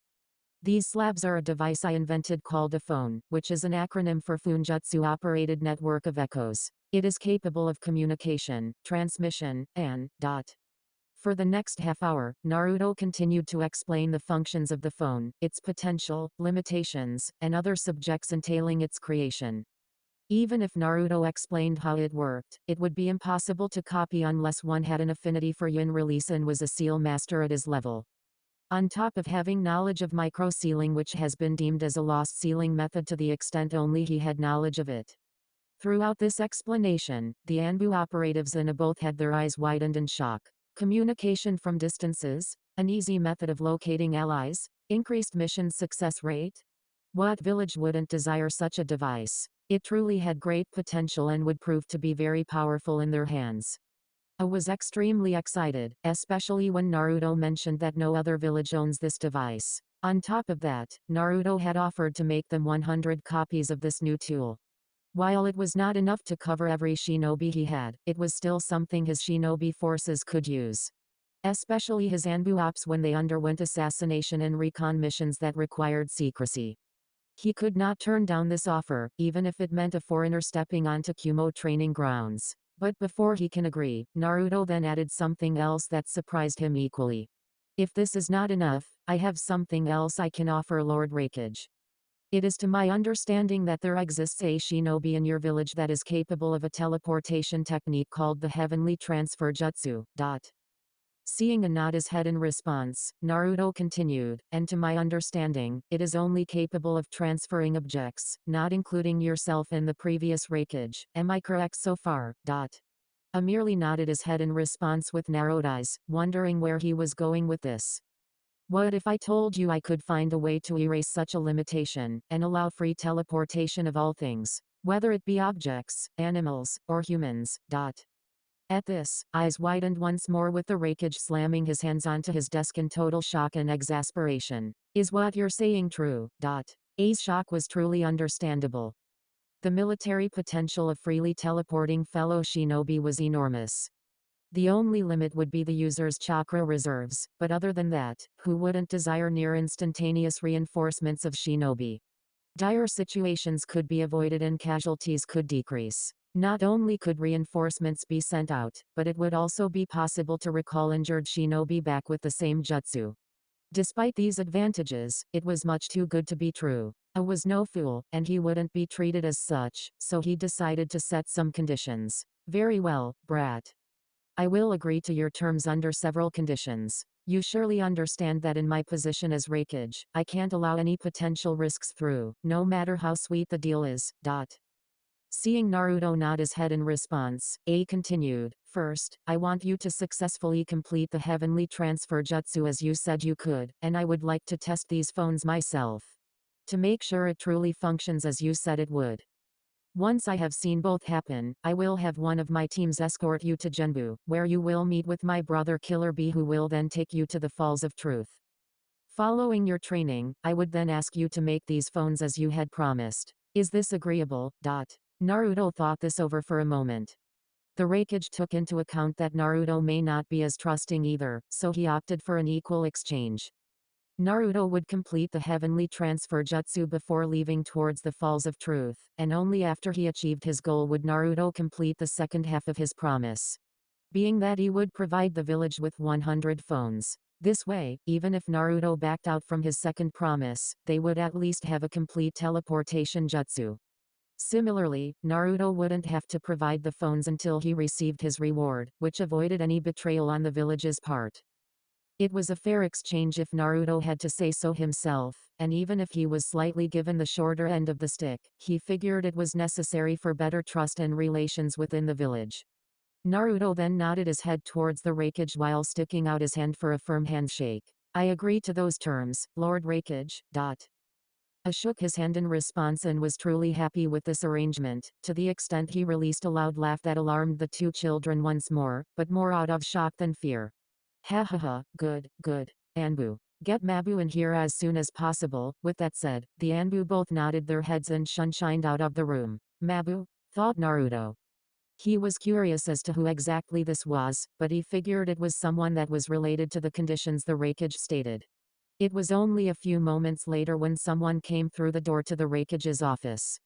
These slabs are a device I invented called a phone, which is an acronym for Funjutsu-operated network of echoes. It is capable of communication, transmission, and For the next half hour, Naruto continued to explain the functions of the phone, its potential, limitations, and other subjects entailing its creation. Even if Naruto explained how it worked, it would be impossible to copy unless one had an affinity for yin release and was a seal master at his level. On top of having knowledge of micro-sealing, which has been deemed as a lost sealing method to the extent only he had knowledge of it. Throughout this explanation, the Anbu operatives in both had their eyes widened in shock. Communication from distances, an easy method of locating allies, increased mission success rate. What village wouldn't desire such a device? It truly had great potential and would prove to be very powerful in their hands. I was extremely excited, especially when Naruto mentioned that no other village owns this device. On top of that, Naruto had offered to make them 100 copies of this new tool. While it was not enough to cover every shinobi he had, it was still something his shinobi forces could use. Especially his Anbu ops when they underwent assassination and recon missions that required secrecy. He could not turn down this offer, even if it meant a foreigner stepping onto Kumo training grounds. But before he can agree, Naruto then added something else that surprised him equally. If this is not enough, I have something else I can offer Lord Raikage. It is to my understanding that there exists a shinobi in your village that is capable of a teleportation technique called the Heavenly Transfer Jutsu. Seeing a nod his head in response, Naruto continued, and to my understanding, it is only capable of transferring objects, not including yourself and the previous Raikage. Am I correct so far? I merely nodded his head in response with narrowed eyes, wondering where he was going with this. What if I told you I could find a way to erase such a limitation, and allow free teleportation of all things, whether it be objects, animals, or humans? At this, eyes widened once more with the Raikage slamming his hands onto his desk in total shock and exasperation. Is what you're saying true? A's shock was truly understandable. The military potential of freely teleporting fellow shinobi was enormous. The only limit would be the user's chakra reserves, but other than that, who wouldn't desire near instantaneous reinforcements of shinobi? Dire situations could be avoided and casualties could decrease. Not only could reinforcements be sent out, but it would also be possible to recall injured shinobi back with the same jutsu. Despite these advantages, it was much too good to be true. I was no fool, and he wouldn't be treated as such, so he decided to set some conditions. Very well, brat. I will agree to your terms under several conditions. You surely understand that in my position as Raikage, I can't allow any potential risks through, no matter how sweet the deal is. Seeing Naruto nod his head in response, A continued, "First, I want you to successfully complete the heavenly transfer jutsu as you said you could, and I would like to test these phones myself. To make sure it truly functions as you said it would. Once I have seen both happen, I will have one of my teams escort you to Genbu, where you will meet with my brother Killer B, who will then take you to the Falls of Truth. Following your training, I would then ask you to make these phones as you had promised. Is this agreeable?" Naruto thought this over for a moment. The Raikage took into account that Naruto may not be as trusting either, so he opted for an equal exchange. Naruto would complete the heavenly transfer jutsu before leaving towards the Falls of Truth, and only after he achieved his goal would Naruto complete the second half of his promise. Being that he would provide the village with 100 phones. This way, even if Naruto backed out from his second promise, they would at least have a complete teleportation jutsu. Similarly, Naruto wouldn't have to provide the phones until he received his reward, which avoided any betrayal on the village's part. It was a fair exchange if Naruto had to say so himself, and even if he was slightly given the shorter end of the stick, he figured it was necessary for better trust and relations within the village. Naruto then nodded his head towards the Raikage while sticking out his hand for a firm handshake. "I agree to those terms, Lord Raikage." A shook his hand in response and was truly happy with this arrangement, to the extent he released a loud laugh that alarmed the two children once more, but more out of shock than fear. "Ha ha ha, good, good. Anbu. Get Mabu in here as soon as possible." With that said, the Anbu both nodded their heads and shunshined out of the room. Mabu? Thought Naruto. He was curious as to who exactly this was, but he figured it was someone that was related to the conditions the Raikage stated. It was only a few moments later when someone came through the door to the Raikage's office.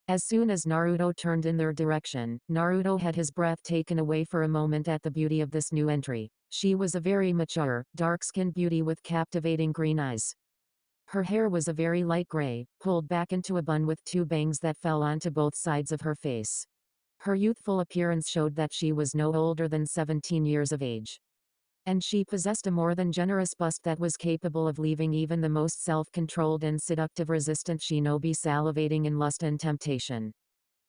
As soon as Naruto turned in their direction, Naruto had his breath taken away for a moment at the beauty of this new entry. She was a very mature, dark-skinned beauty with captivating green eyes. Her hair was a very light gray, pulled back into a bun with two bangs that fell onto both sides of her face. Her youthful appearance showed that she was no older than 17 years of age. And she possessed a more than generous bust that was capable of leaving even the most self-controlled and seductive resistant shinobi salivating in lust and temptation.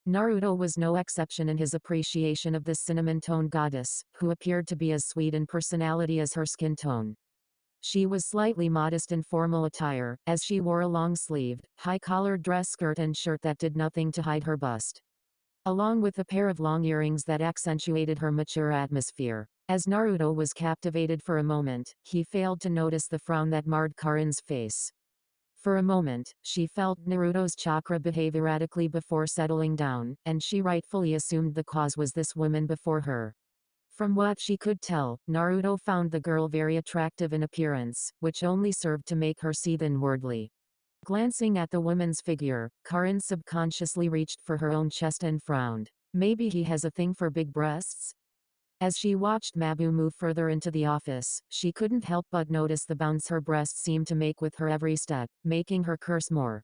Naruto was no exception in his appreciation of this cinnamon-toned goddess, who appeared to be as sweet in personality as her skin tone. She was slightly modest in formal attire, as she wore a long-sleeved, high-collared dress skirt and shirt that did nothing to hide her bust, along with a pair of long earrings that accentuated her mature atmosphere. As Naruto was captivated for a moment, he failed to notice the frown that marred Karin's face. For a moment, she felt Naruto's chakra behave erratically before settling down, and she rightfully assumed the cause was this woman before her. From what she could tell, Naruto found the girl very attractive in appearance, which only served to make her seethe inwardly. Glancing at the woman's figure, Karin subconsciously reached for her own chest and frowned. Maybe he has a thing for big breasts? As she watched Mabu move further into the office, she couldn't help but notice the bounce her breasts seemed to make with her every step, making her curse more.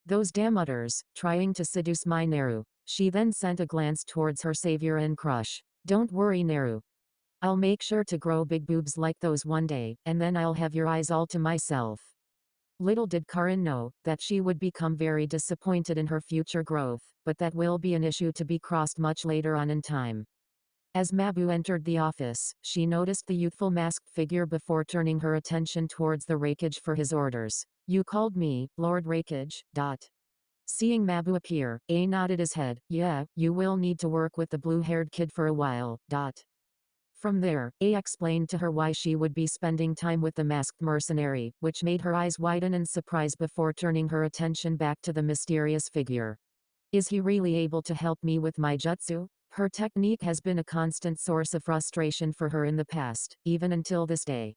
Those damn udders, trying to seduce my Naru. She then sent a glance towards her savior and crush. Don't worry, Naru. I'll make sure to grow big boobs like those one day, and then I'll have your eyes all to myself. Little did Karin know that she would become very disappointed in her future growth, but that will be an issue to be crossed much later on in time. As Mabu entered the office, she noticed the youthful masked figure before turning her attention towards the Raikage for his orders. You called me, Lord Raikage. Seeing Mabu appear, A nodded his head. Yeah, you will need to work with the blue-haired kid for a while. From there, A explained to her why she would be spending time with the masked mercenary, which made her eyes widen in surprise before turning her attention back to the mysterious figure. Is he really able to help me with my jutsu? Her technique has been a constant source of frustration for her in the past, even until this day.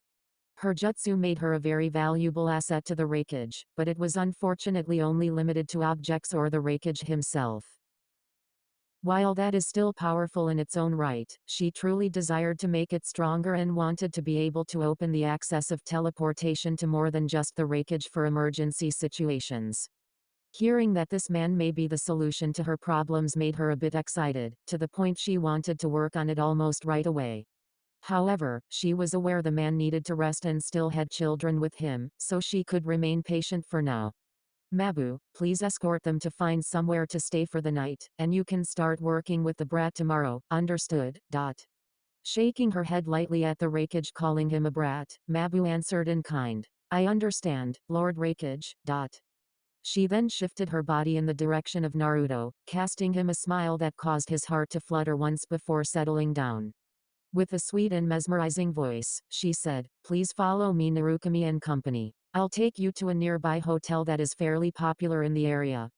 Her jutsu made her a very valuable asset to the Raikage, but it was unfortunately only limited to objects or the Raikage himself. While that is still powerful in its own right, she truly desired to make it stronger and wanted to be able to open the access of teleportation to more than just the Raikage for emergency situations. Hearing that this man may be the solution to her problems made her a bit excited, to the point she wanted to work on it almost right away. However, she was aware the man needed to rest and still had children with him, so she could remain patient for now. Mabu, please escort them to find somewhere to stay for the night, and you can start working with the brat tomorrow, understood? Shaking her head lightly at the Raikage calling him a brat, Mabu answered in kind. I understand, Lord Raikage. She then shifted her body in the direction of Naruto, casting him a smile that caused his heart to flutter once before settling down. With a sweet and mesmerizing voice, she said, please follow me Narukami and company. I'll take you to a nearby hotel that is fairly popular in the area.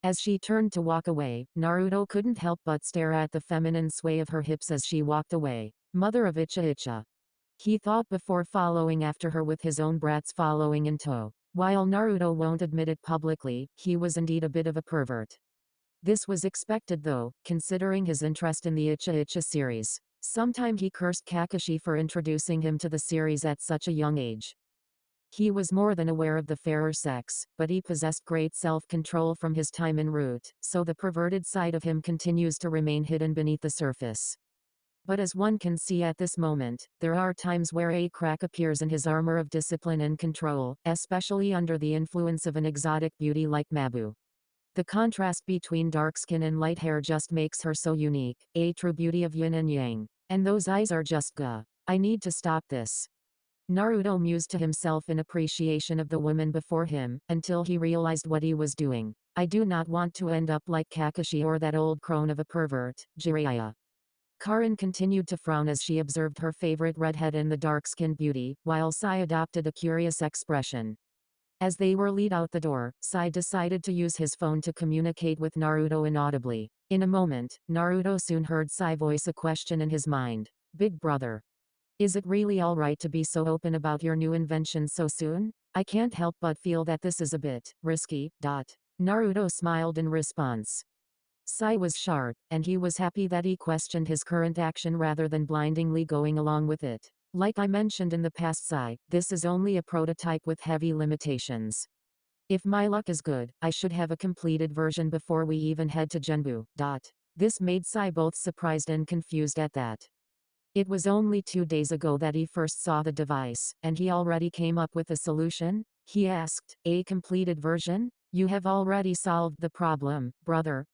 As she turned to walk away, Naruto couldn't help but stare at the feminine sway of her hips as she walked away. Mother of Icha Icha. He thought before following after her with his own brats following in tow. While Naruto won't admit it publicly, he was indeed a bit of a pervert. This was expected though, considering his interest in the Icha Icha series. Sometime he cursed Kakashi for introducing him to the series at such a young age. He was more than aware of the fairer sex, but he possessed great self-control from his time en route, so the perverted side of him continues to remain hidden beneath the surface. But as one can see at this moment, there are times where a crack appears in his armor of discipline and control, especially under the influence of an exotic beauty like Mabu. The contrast between dark skin and light hair just makes her so unique, a true beauty of yin and yang. And those eyes are just gah. I need to stop this. Naruto mused to himself in appreciation of the woman before him, until he realized what he was doing. I do not want to end up like Kakashi or that old crone of a pervert, Jiraiya. Karin continued to frown as she observed her favorite redhead and the dark-skinned beauty, while Sai adopted a curious expression. As they were lead out the door, Sai decided to use his phone to communicate with Naruto inaudibly. In a moment, Naruto soon heard Sai voice a question in his mind. Big brother. Is it really alright to be so open about your new invention so soon? I can't help but feel that this is a bit risky. Naruto smiled in response. Sai was sharp, and he was happy that he questioned his current action rather than blindly going along with it. Like I mentioned in the past, Sai, this is only a prototype with heavy limitations. If my luck is good, I should have a completed version before we even head to Genbu. This made Sai both surprised and confused at that. It was only 2 days ago that he first saw the device, and he already came up with a solution? He asked, a completed version? You have already solved the problem, brother.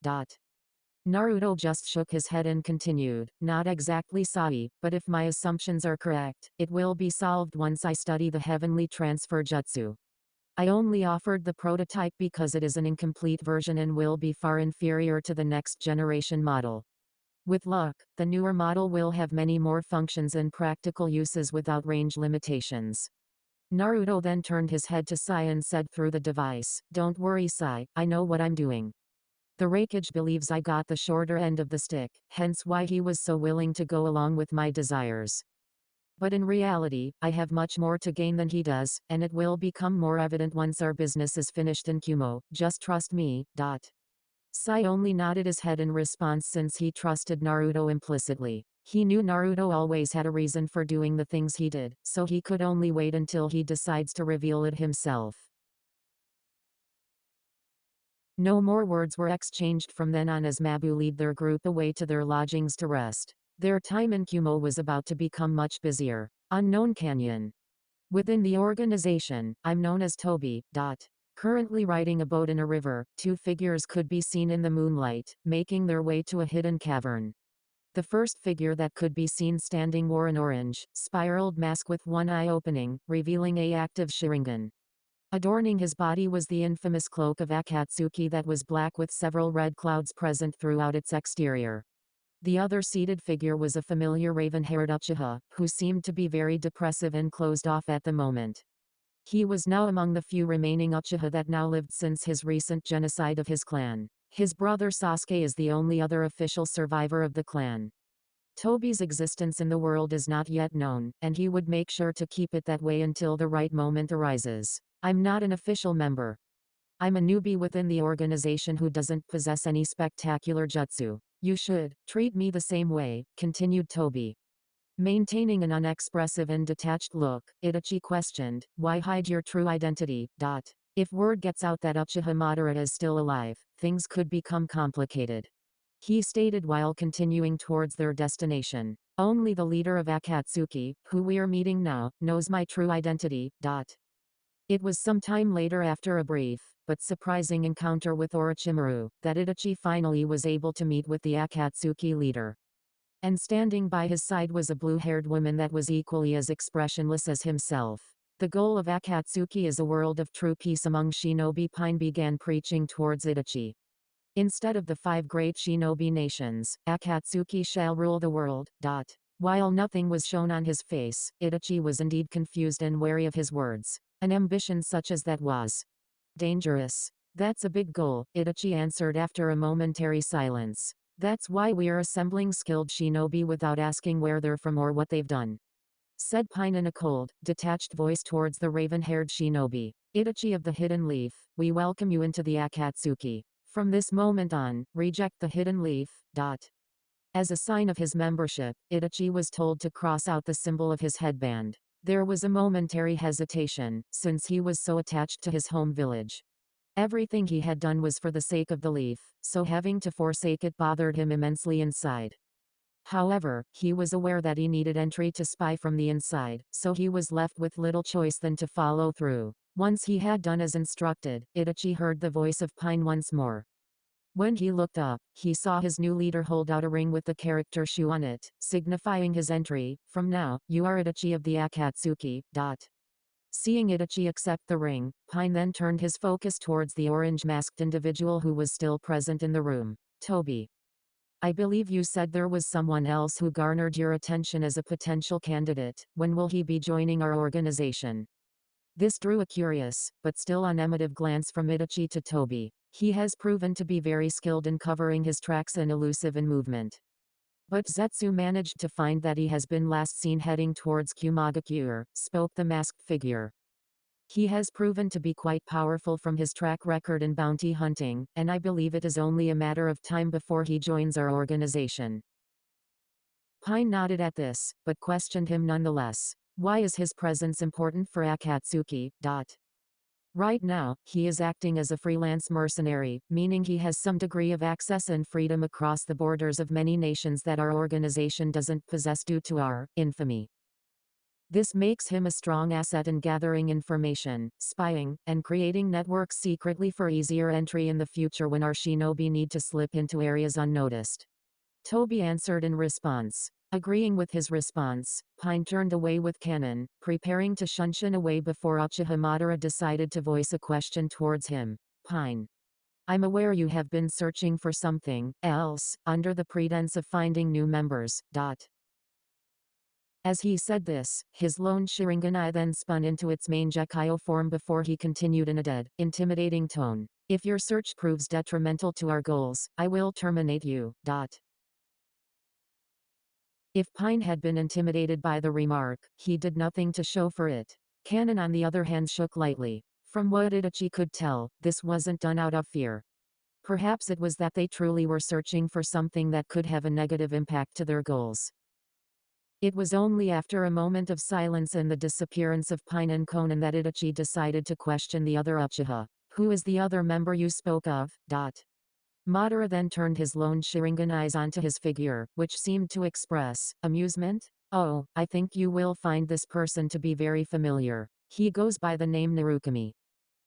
Naruto just shook his head and continued, not exactly Sai, but if my assumptions are correct, it will be solved once I study the heavenly transfer jutsu. I only offered the prototype because it is an incomplete version and will be far inferior to the next generation model. With luck, the newer model will have many more functions and practical uses without range limitations. Naruto then turned his head to Sai and said through the device, don't worry Sai, I know what I'm doing. The Raikage believes I got the shorter end of the stick, hence why he was so willing to go along with my desires. But in reality, I have much more to gain than he does, and it will become more evident once our business is finished in Kumo, just trust me. Sai only nodded his head in response since he trusted Naruto implicitly. He knew Naruto always had a reason for doing the things he did, so he could only wait until he decides to reveal it himself. No more words were exchanged from then on as Mabu led their group away to their lodgings to rest. Their time in Kumo was about to become much busier. Unknown Canyon. Within the organization, I'm known as Toby. Currently riding a boat in a river, 2 figures could be seen in the moonlight, making their way to a hidden cavern. The first figure that could be seen standing wore an orange, spiraled mask with one eye opening, revealing a active Sharingan. Adorning his body was the infamous cloak of Akatsuki that was black with several red clouds present throughout its exterior. The other seated figure was a familiar raven-haired Uchiha, who seemed to be very depressive and closed off at the moment. He was now among the few remaining Uchiha that now lived since his recent genocide of his clan. His brother Sasuke is the only other official survivor of the clan. Toby's existence in the world is not yet known, and he would make sure to keep it that way until the right moment arises. I'm not an official member. I'm a newbie within the organization who doesn't possess any spectacular jutsu. You should treat me the same way, continued Toby. Maintaining an unexpressive and detached look, Itachi questioned, why hide your true identity? If word gets out that Uchiha Madara is still alive, things could become complicated. He stated while continuing towards their destination. Only the leader of Akatsuki, who we're meeting now, knows my true identity. It was some time later, after a brief, but surprising encounter with Orochimaru, that Itachi finally was able to meet with the Akatsuki leader. And standing by his side was a blue-haired woman that was equally as expressionless as himself. The goal of Akatsuki is a world of true peace among shinobi. Pine began preaching towards Itachi. Instead of the 5 great shinobi nations, Akatsuki shall rule the world. While nothing was shown on his face, Itachi was indeed confused and wary of his words. An ambition such as that was dangerous. That's a big goal, Itachi answered after a momentary silence. That's why we're assembling skilled shinobi without asking where they're from or what they've done, said Pine in a cold, detached voice towards the raven-haired shinobi. Itachi of the Hidden Leaf, we welcome you into the Akatsuki. From this moment on, reject the Hidden Leaf. As a sign of his membership, Itachi was told to cross out the symbol of his headband. There was a momentary hesitation, since he was so attached to his home village. Everything he had done was for the sake of the leaf, so having to forsake it bothered him immensely inside. However, he was aware that he needed entry to spy from the inside, so he was left with little choice than to follow through. Once he had done as instructed, Itachi heard the voice of Pine once more. When he looked up, he saw his new leader hold out a ring with the character Shu on it, signifying his entry. From now, you are Itachi of the Akatsuki. Seeing Itachi accept the ring, Pine then turned his focus towards the orange-masked individual who was still present in the room. Toby. I believe you said there was someone else who garnered your attention as a potential candidate. When will he be joining our organization? This drew a curious, but still unemotive glance from Itachi to Toby. He has proven to be very skilled in covering his tracks and elusive in movement. But Zetsu managed to find that he has been last seen heading towards Kumagakure, spoke the masked figure. He has proven to be quite powerful from his track record in bounty hunting, and I believe it is only a matter of time before he joins our organization. Pine nodded at this, but questioned him nonetheless. Why is his presence important for Akatsuki? Right now, he is acting as a freelance mercenary, meaning he has some degree of access and freedom across the borders of many nations that our organization doesn't possess due to our infamy. This makes him a strong asset in gathering information, spying, and creating networks secretly for easier entry in the future when our shinobi need to slip into areas unnoticed. Toby answered in response. Agreeing with his response, Pine turned away with cannon, preparing to shunshin away before Uchiha Madara decided to voice a question towards him. Pine. I'm aware you have been searching for something else, under the pretense of finding new members. As he said this, his lone Sharinganai then spun into its main Gekyo form before he continued in a dead, intimidating tone. If your search proves detrimental to our goals, I will terminate you. If Pine had been intimidated by the remark, he did nothing to show for it. Cannon on the other hand shook lightly. From what Itachi could tell, this wasn't done out of fear. Perhaps it was that they truly were searching for something that could have a negative impact to their goals. It was only after a moment of silence and the disappearance of Pine and Konan that Itachi decided to question the other Uchiha. Who is the other member you spoke of? Madara then turned his lone Sharingan eyes onto his figure, which seemed to express amusement. Oh, I think you will find this person to be very familiar. He goes by the name Narukami.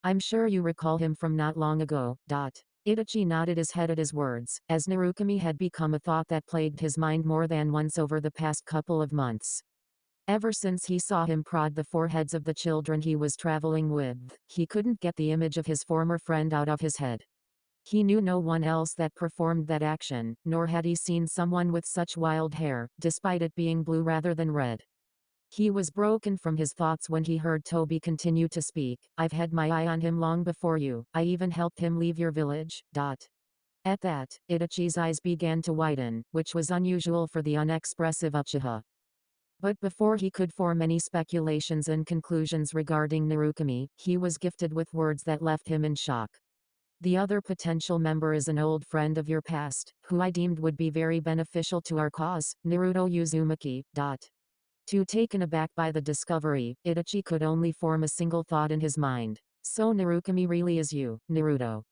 I'm sure you recall him from not long ago. Itachi nodded his head at his words, as Narukami had become a thought that plagued his mind more than once over the past couple of months. Ever since he saw him prod the foreheads of the children he was traveling with, he couldn't get the image of his former friend out of his head. He knew no one else that performed that action, nor had he seen someone with such wild hair, despite it being blue rather than red. He was broken from his thoughts when he heard Toby continue to speak. I've had my eye on him long before you. I even helped him leave your village. At that, Itachi's eyes began to widen, which was unusual for the unexpressive Uchiha. But before he could form any speculations and conclusions regarding Narukami, he was gifted with words that left him in shock. The other potential member is an old friend of your past, who I deemed would be very beneficial to our cause, Naruto Uzumaki. Too taken aback by the discovery, Itachi could only form a single thought in his mind. So Narukami really is you, Naruto.